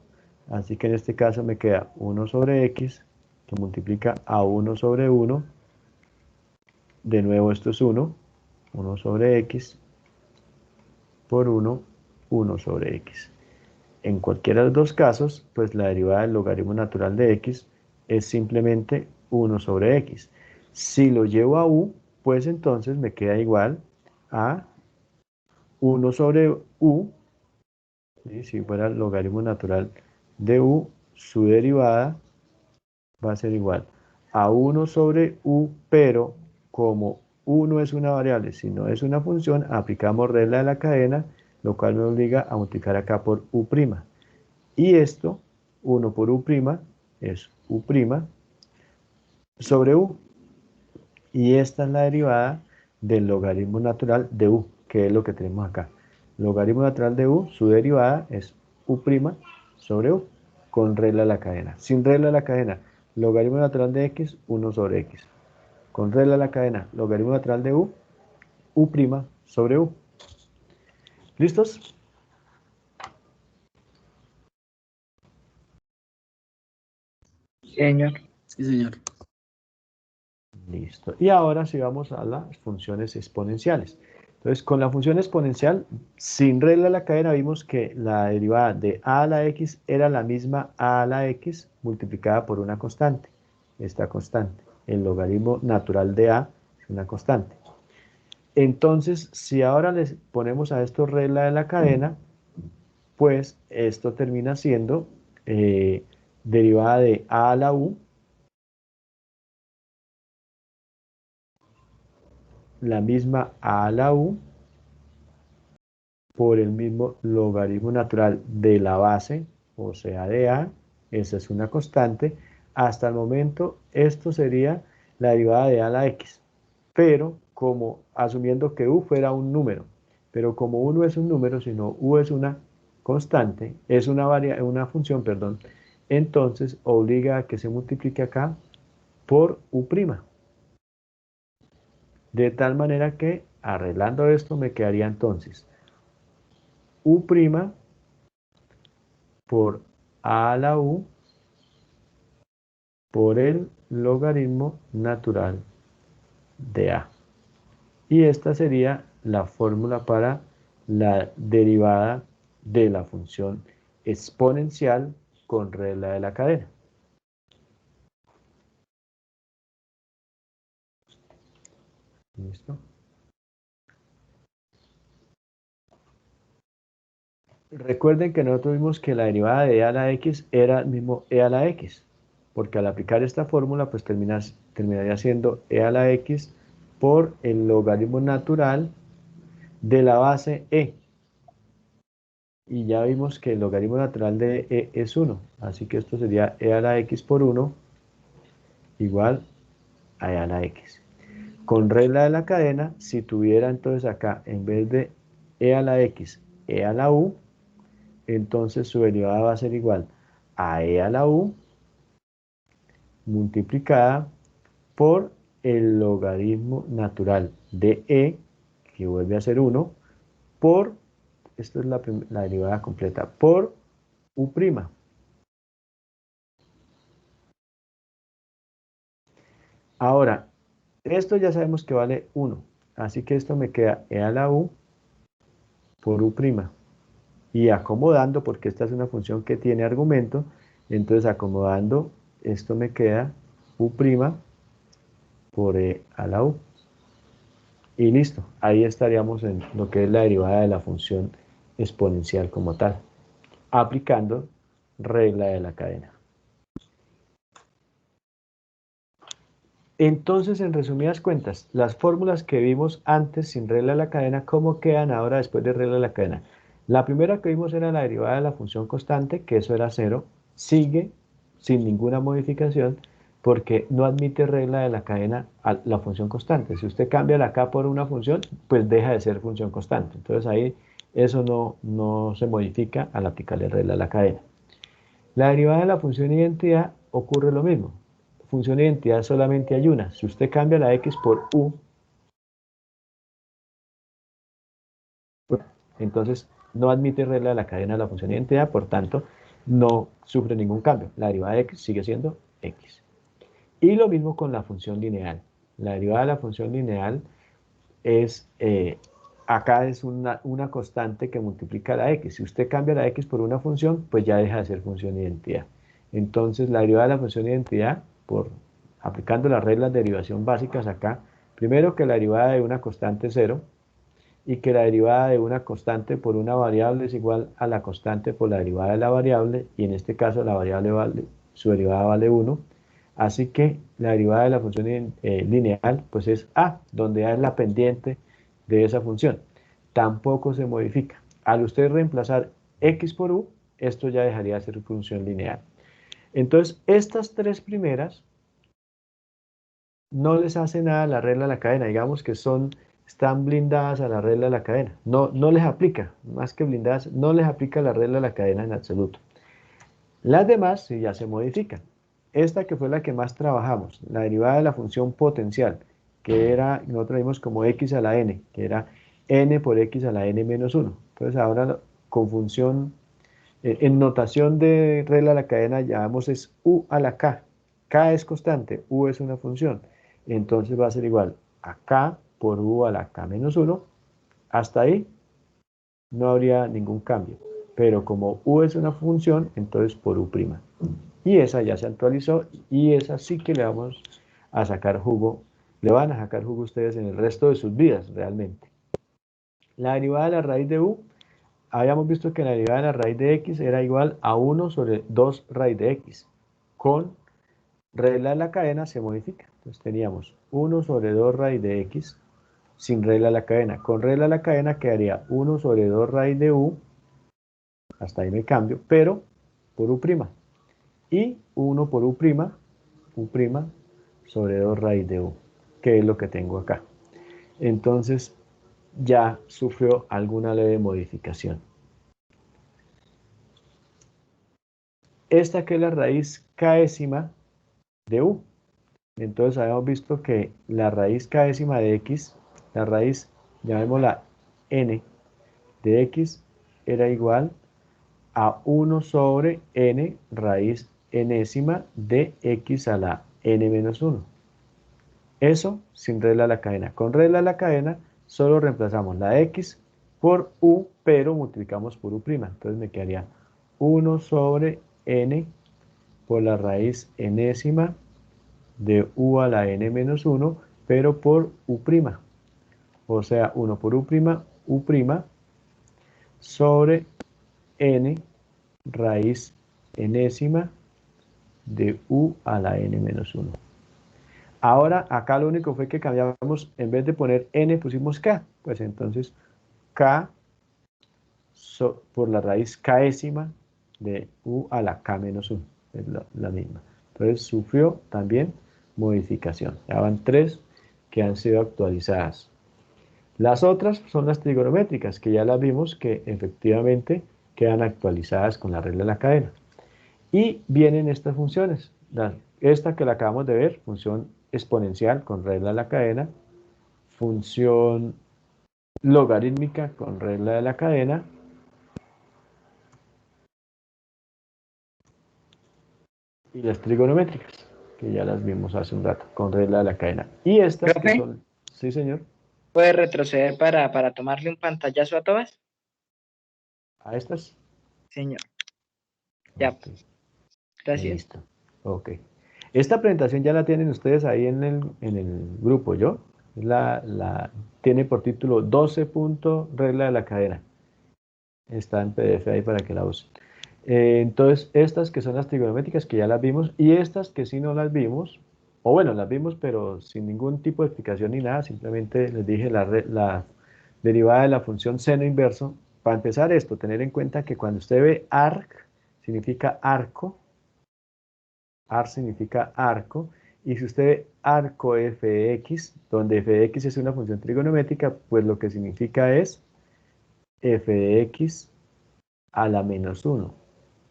Así que en este caso me queda 1 sobre x que multiplica a 1 sobre 1. De nuevo esto es 1. 1 sobre x por 1, 1 sobre x. En cualquiera de los dos casos, pues la derivada del logaritmo natural de x es simplemente 1 sobre x. Si lo llevo a u, pues entonces me queda igual a 1 sobre u. ¿Sí? Si fuera el logaritmo natural de u, su derivada va a ser igual a 1 sobre u, pero como u no es una variable, sino es una función, aplicamos regla de la cadena, lo cual me obliga a multiplicar acá por u'. Y esto, 1 por u' es u' sobre u. Y esta es la derivada del logaritmo natural de u, que es lo que tenemos acá. Logaritmo natural de u, su derivada es u' sobre u, con regla de la cadena. Sin regla de la cadena, logaritmo natural de x, 1 sobre x. Con regla de la cadena, logaritmo natural de u, U' sobre U. ¿Listos? Señor. Sí, señor. Listo. Y ahora sí vamos a las funciones exponenciales. Entonces, con la función exponencial, sin regla de la cadena, vimos que la derivada de a a la x era la misma a a la x multiplicada por una constante. Esta constante. El logaritmo natural de a es una constante. Entonces, si ahora les ponemos a esto regla de la cadena, pues esto termina siendo derivada de a a la u, la misma a la u, por el mismo logaritmo natural de la base, o sea, de a, esa es una constante. Hasta el momento, esto sería la derivada de a a la x, pero como asumiendo que u fuera un número, pero como u no es un número, sino u es una constante, es una función, perdón, entonces obliga a que se multiplique acá por u'. De tal manera que, arreglando esto, me quedaría entonces u' por a a la u por el logaritmo natural de a. Y esta sería la fórmula para la derivada de la función exponencial con regla de la cadena. ¿Listo? Recuerden que nosotros vimos que la derivada de e a la x era el mismo e a la x, porque al aplicar esta fórmula, pues terminaría siendo e a la x por el logaritmo natural de la base e. Y ya vimos que el logaritmo natural de e es 1, así que esto sería e a la x por 1 igual a e a la x. Con regla de la cadena, si tuviera entonces acá, en vez de e a la x, e a la u, entonces su derivada va a ser igual a e a la u multiplicada por el logaritmo natural de e, que vuelve a ser 1, por, esto es la derivada completa, por u'. Ahora, esto ya sabemos que vale 1, así que esto me queda e a la u por u'. Y acomodando, porque esta es una función que tiene argumento, entonces acomodando, esto me queda u' por e a la u. Y listo, ahí estaríamos en lo que es la derivada de la función exponencial como tal, aplicando regla de la cadena. Entonces, en resumidas cuentas, las fórmulas que vimos antes sin regla de la cadena, ¿cómo quedan ahora después de regla de la cadena? La primera que vimos era la derivada de la función constante, que eso era 0, sigue sin ninguna modificación, porque no admite regla de la cadena a la función constante. Si usted cambia la k por una función, pues deja de ser función constante. Entonces ahí eso no se modifica al aplicarle regla de la cadena. La derivada de la función identidad ocurre lo mismo. Función de identidad solamente hay una. Si usted cambia la x por u, entonces no admite regla de la cadena de la función de identidad, por tanto, no sufre ningún cambio. La derivada de x sigue siendo x. Y lo mismo con la función lineal. La derivada de la función lineal es, acá es una constante que multiplica la x. Si usted cambia la x por una función, pues ya deja de ser función de identidad. Entonces, la derivada de la función de identidad, aplicando las reglas de derivación básicas acá, primero que la derivada de una constante es 0, y que la derivada de una constante por una variable es igual a la constante por la derivada de la variable, y en este caso la variable su derivada vale 1, así que la derivada de la función lineal pues es a, donde a es la pendiente de esa función. Tampoco se modifica. Al usted reemplazar x por u, esto ya dejaría de ser función lineal. Entonces, estas tres primeras no les hace nada la regla de la cadena, digamos que están blindadas a la regla de la cadena, no les aplica, más que blindadas, no les aplica la regla de la cadena en absoluto. Las demás sí ya se modifican. Esta que fue la que más trabajamos, la derivada de la función potencial que era, nosotros vimos como x a la n, que era n por x a la n menos 1. Entonces ahora con función, en notación de regla de la cadena llamamos es u a la k. K es constante, u es una función. Entonces va a ser igual a k por u a la k menos 1. Hasta ahí no habría ningún cambio. Pero como u es una función, entonces por u'. Y esa ya se actualizó y esa sí que le vamos a sacar jugo. Le van a sacar jugo ustedes en el resto de sus vidas, realmente. La derivada de la raíz de u, habíamos visto que la derivada de la raíz de x era igual a 1 sobre 2 raíz de x. Con regla de la cadena se modifica. Entonces teníamos 1 sobre 2 raíz de x sin regla de la cadena. Con regla de la cadena quedaría 1 sobre 2 raíz de u, hasta ahí me cambio, pero por u'. Y 1 por u' sobre 2 raíz de u, que es lo que tengo acá. Entonces ya sufrió alguna leve modificación. Esta que es la raíz késima de u. Entonces habíamos visto que la raíz késima de x, la raíz, llamémosla n de x, era igual a 1 sobre n raíz enésima de x a la n menos 1. Eso sin regla de la cadena. Con regla de la cadena solo reemplazamos la x por u, pero multiplicamos por u'. Entonces me quedaría 1 sobre n por la raíz enésima de u a la n menos 1, pero por u'. O sea, 1 por u', u' sobre n raíz enésima de u a la n menos 1. Ahora, acá lo único fue que cambiamos, en vez de poner n, pusimos k. Pues entonces, k por la raíz késima de u a la k menos 1. Es la misma. Entonces, sufrió también modificación. Ya van 3 que han sido actualizadas. Las otras son las trigonométricas, que ya las vimos que efectivamente quedan actualizadas con la regla de la cadena. Y vienen estas funciones. Esta que la acabamos de ver, función exponencial con regla de la cadena, función logarítmica con regla de la cadena, y las trigonométricas, que ya las vimos hace un rato, con regla de la cadena. Y estas que son... Sí, señor. ¿Puede retroceder para tomarle un pantallazo a todas? ¿A estas? Señor. Ya. Okay. Gracias. Listo. Ok. Esta presentación ya la tienen ustedes ahí en el grupo, ¿yo? Tiene por título 12. Regla de la cadena. Está en PDF ahí para que la usen. Entonces, estas que son las trigonométricas que ya las vimos, y estas que sí no las vimos, o bueno, las vimos pero sin ningún tipo de explicación ni nada, simplemente les dije la derivada de la función seno inverso. Para empezar esto, tener en cuenta que cuando usted ve arc, significa arco, arc significa arco, y si usted ve arco f de x, donde f de x es una función trigonométrica, pues lo que significa es f de x a la menos 1.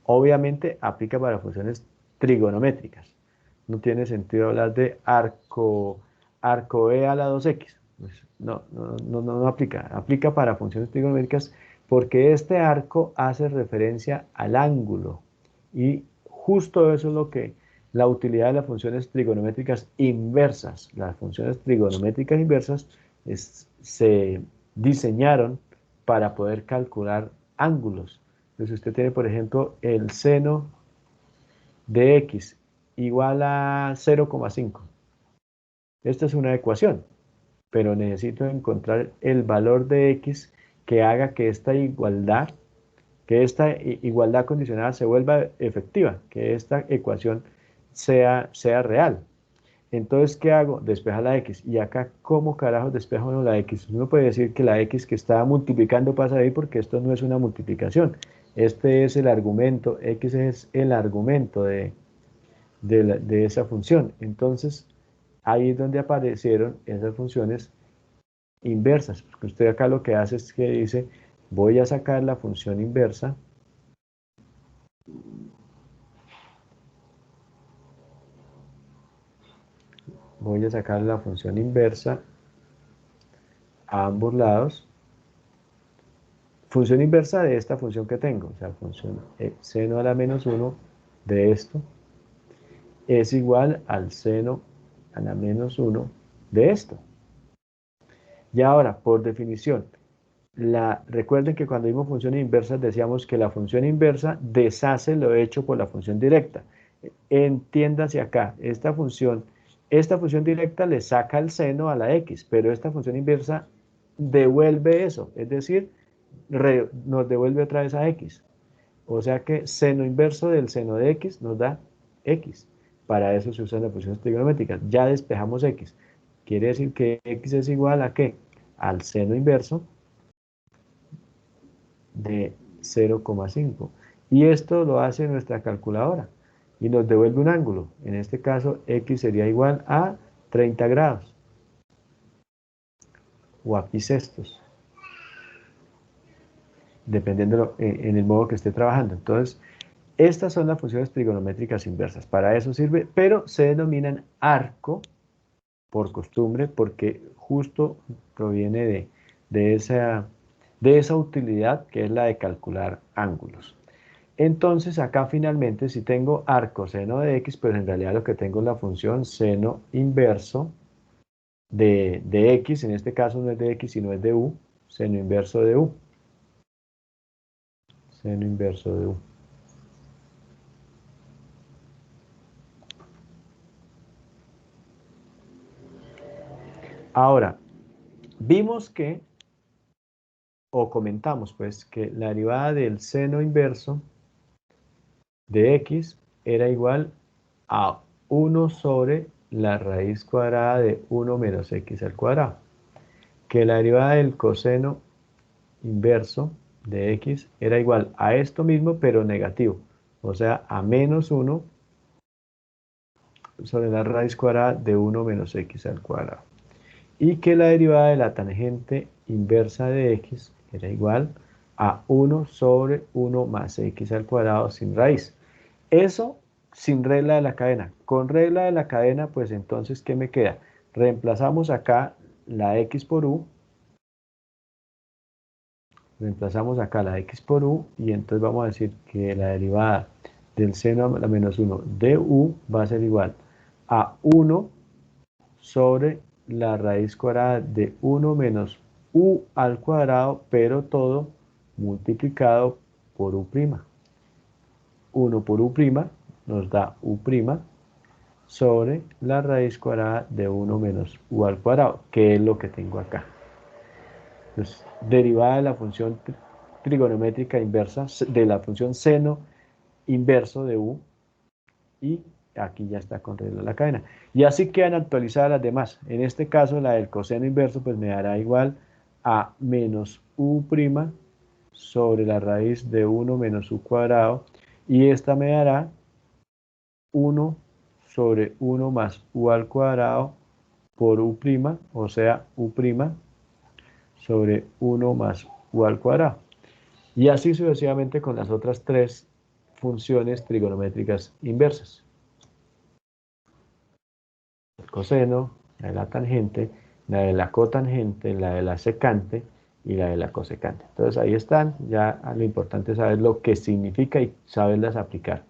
Obviamente aplica para funciones trigonométricas. No tiene sentido hablar de arco e a la 2x. Pues no aplica. Aplica para funciones trigonométricas porque este arco hace referencia al ángulo. Y justo eso es lo que la utilidad de las funciones trigonométricas inversas. Las funciones trigonométricas inversas se diseñaron para poder calcular ángulos. Entonces usted tiene, por ejemplo, el seno de x igual a 0,5. Esta es una ecuación, pero necesito encontrar el valor de x que haga que esta igualdad condicionada se vuelva efectiva, que esta ecuación sea real. Entonces, ¿qué hago? Despeja la x. Y acá, ¿cómo carajo despejo uno la x? Uno puede decir que la x que está multiplicando pasa de ahí porque esto no es una multiplicación. Este es el argumento, x es el argumento de esa función. Entonces, ahí es donde aparecieron esas funciones inversas. Porque usted acá lo que hace es que dice, voy a sacar la función inversa voy a sacar la función inversa a ambos lados. Función inversa de esta función que tengo, o sea, función seno a la menos 1 de esto es igual al seno a la menos 1 de esto. Y ahora, por definición, recuerden que cuando vimos funciones inversas decíamos que la función inversa deshace lo hecho por la función directa. Entiéndase acá, esta función directa le saca el seno a la x, pero esta función inversa devuelve eso, es decir, nos devuelve otra vez a x. O sea que seno inverso del seno de x nos da x. Para eso se usan las funciones trigonométricas. Ya despejamos x. Quiere decir que x es igual a ¿qué? Al seno inverso de 0,5. Y esto lo hace nuestra calculadora. Y nos devuelve un ángulo. En este caso, x sería igual a 30 grados. O a pi sextos. Dependiendo en el modo que esté trabajando. Entonces, estas son las funciones trigonométricas inversas. Para eso sirve, pero se denominan arco por costumbre, porque justo proviene de esa utilidad que es la de calcular ángulos. Entonces, acá finalmente, si tengo arco seno de x, pues en realidad lo que tengo es la función seno inverso de x, en este caso no es de x, sino es de u, seno inverso de u. Seno inverso de u. Ahora, vimos que, o comentamos pues, que la derivada del seno inverso de x era igual a 1 sobre la raíz cuadrada de 1 menos x al cuadrado. Que la derivada del coseno inverso de x era igual a esto mismo, pero negativo. O sea, a menos 1 sobre la raíz cuadrada de 1 menos x al cuadrado. Y que la derivada de la tangente inversa de x era igual a 1 sobre 1 más x al cuadrado sin raíz. Eso sin regla de la cadena. Con regla de la cadena, pues entonces, ¿qué me queda? Reemplazamos acá la x por u. Reemplazamos acá la x por u y entonces vamos a decir que la derivada del seno a la menos 1 de u va a ser igual a 1 sobre la raíz cuadrada de 1 menos u al cuadrado, pero todo multiplicado por u'. 1 por u' nos da u' sobre la raíz cuadrada de 1 menos u al cuadrado, que es lo que tengo acá. Entonces, derivada de la función trigonométrica inversa, de la función seno inverso de u, y aquí ya está con regla de la cadena. Y así quedan actualizadas las demás. En este caso, la del coseno inverso, pues me dará igual a menos u' sobre la raíz de 1 menos u cuadrado, y esta me dará 1 sobre 1 más u al cuadrado por u', o sea, u' sobre 1 más u al cuadrado. Y así sucesivamente con las otras tres funciones trigonométricas inversas. El coseno, la de la tangente, la de la cotangente, la de la secante y la de la cosecante. Entonces ahí están, ya lo importante es saber lo que significa y saberlas aplicar.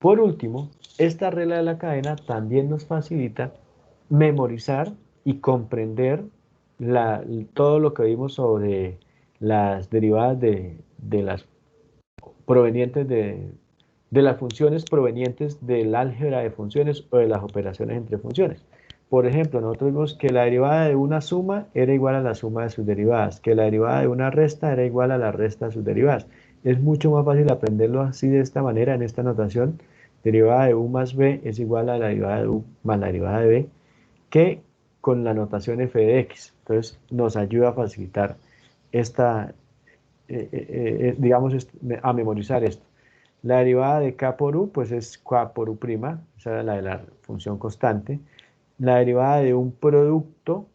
Por último, esta regla de la cadena también nos facilita memorizar y comprender todo lo que vimos sobre las derivadas de las provenientes de las funciones provenientes del álgebra de funciones o de las operaciones entre funciones. Por ejemplo, nosotros vimos que la derivada de una suma era igual a la suma de sus derivadas, que la derivada de una resta era igual a la resta de sus derivadas. Es mucho más fácil aprenderlo así de esta manera, en esta notación. Derivada de u más b es igual a la derivada de u más la derivada de b, que con la notación f de x. Entonces nos ayuda a facilitar digamos, a memorizar esto. La derivada de k por u, pues es k por u', esa es la de la función constante. La derivada de un producto,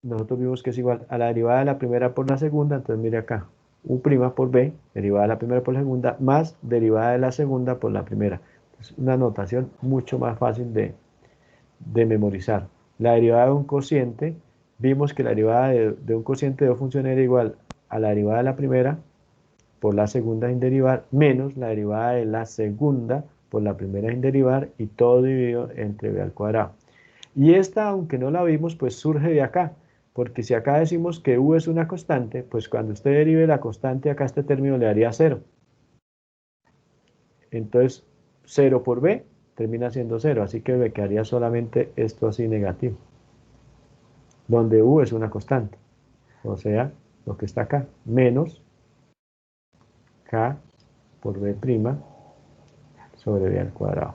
nosotros vimos que es igual a la derivada de la primera por la segunda, entonces mire acá, u' por b, derivada de la primera por la segunda, más derivada de la segunda por la primera. Es una notación mucho más fácil de memorizar. La derivada de un cociente, vimos que la derivada de un cociente de dos funciones era igual a la derivada de la primera por la segunda sin derivar, menos la derivada de la segunda por la primera sin derivar, y todo dividido entre b al cuadrado. Y esta, aunque no la vimos, pues surge de acá, porque si acá decimos que u es una constante, pues cuando usted derive la constante, acá este término le daría 0. Entonces, 0 por b termina siendo 0, así que me quedaría solamente esto así negativo, donde u es una constante, o sea, lo que está acá, menos k por b' sobre b al cuadrado.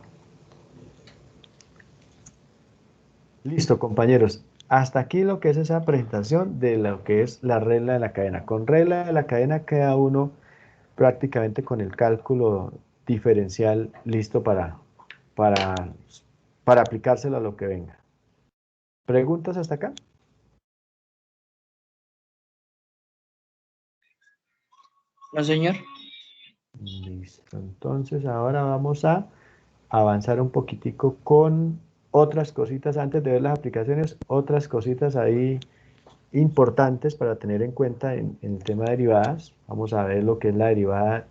Listo, compañeros. Hasta aquí lo que es esa presentación de lo que es la regla de la cadena. Con regla de la cadena queda uno prácticamente con el cálculo diferencial listo para, para aplicárselo a lo que venga. ¿Preguntas hasta acá? No, señor. Listo. Entonces ahora vamos a avanzar un poquitico con otras cositas antes de ver las aplicaciones, otras cositas ahí importantes para tener en cuenta en el tema de derivadas. Vamos a ver lo que es la derivada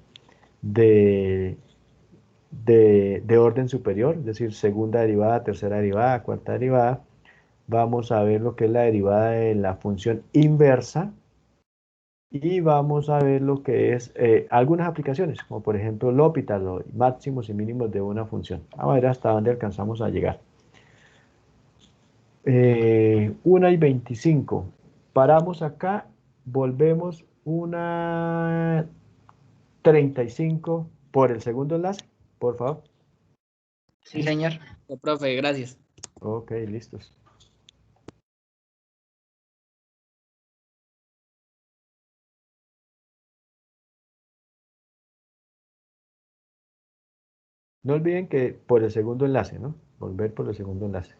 de, de orden superior, es decir, segunda derivada, tercera derivada, cuarta derivada. Vamos a ver lo que es la derivada de la función inversa y vamos a ver lo que es algunas aplicaciones, como por ejemplo L'Hopital, los máximos y mínimos de una función. Vamos a ver hasta dónde alcanzamos a llegar. 1:25. Paramos acá, volvemos 1:35 por el segundo enlace, por favor. Sí, señor. No, profe, gracias. Ok, listos. No olviden que por el segundo enlace, ¿no? Volver por el segundo enlace.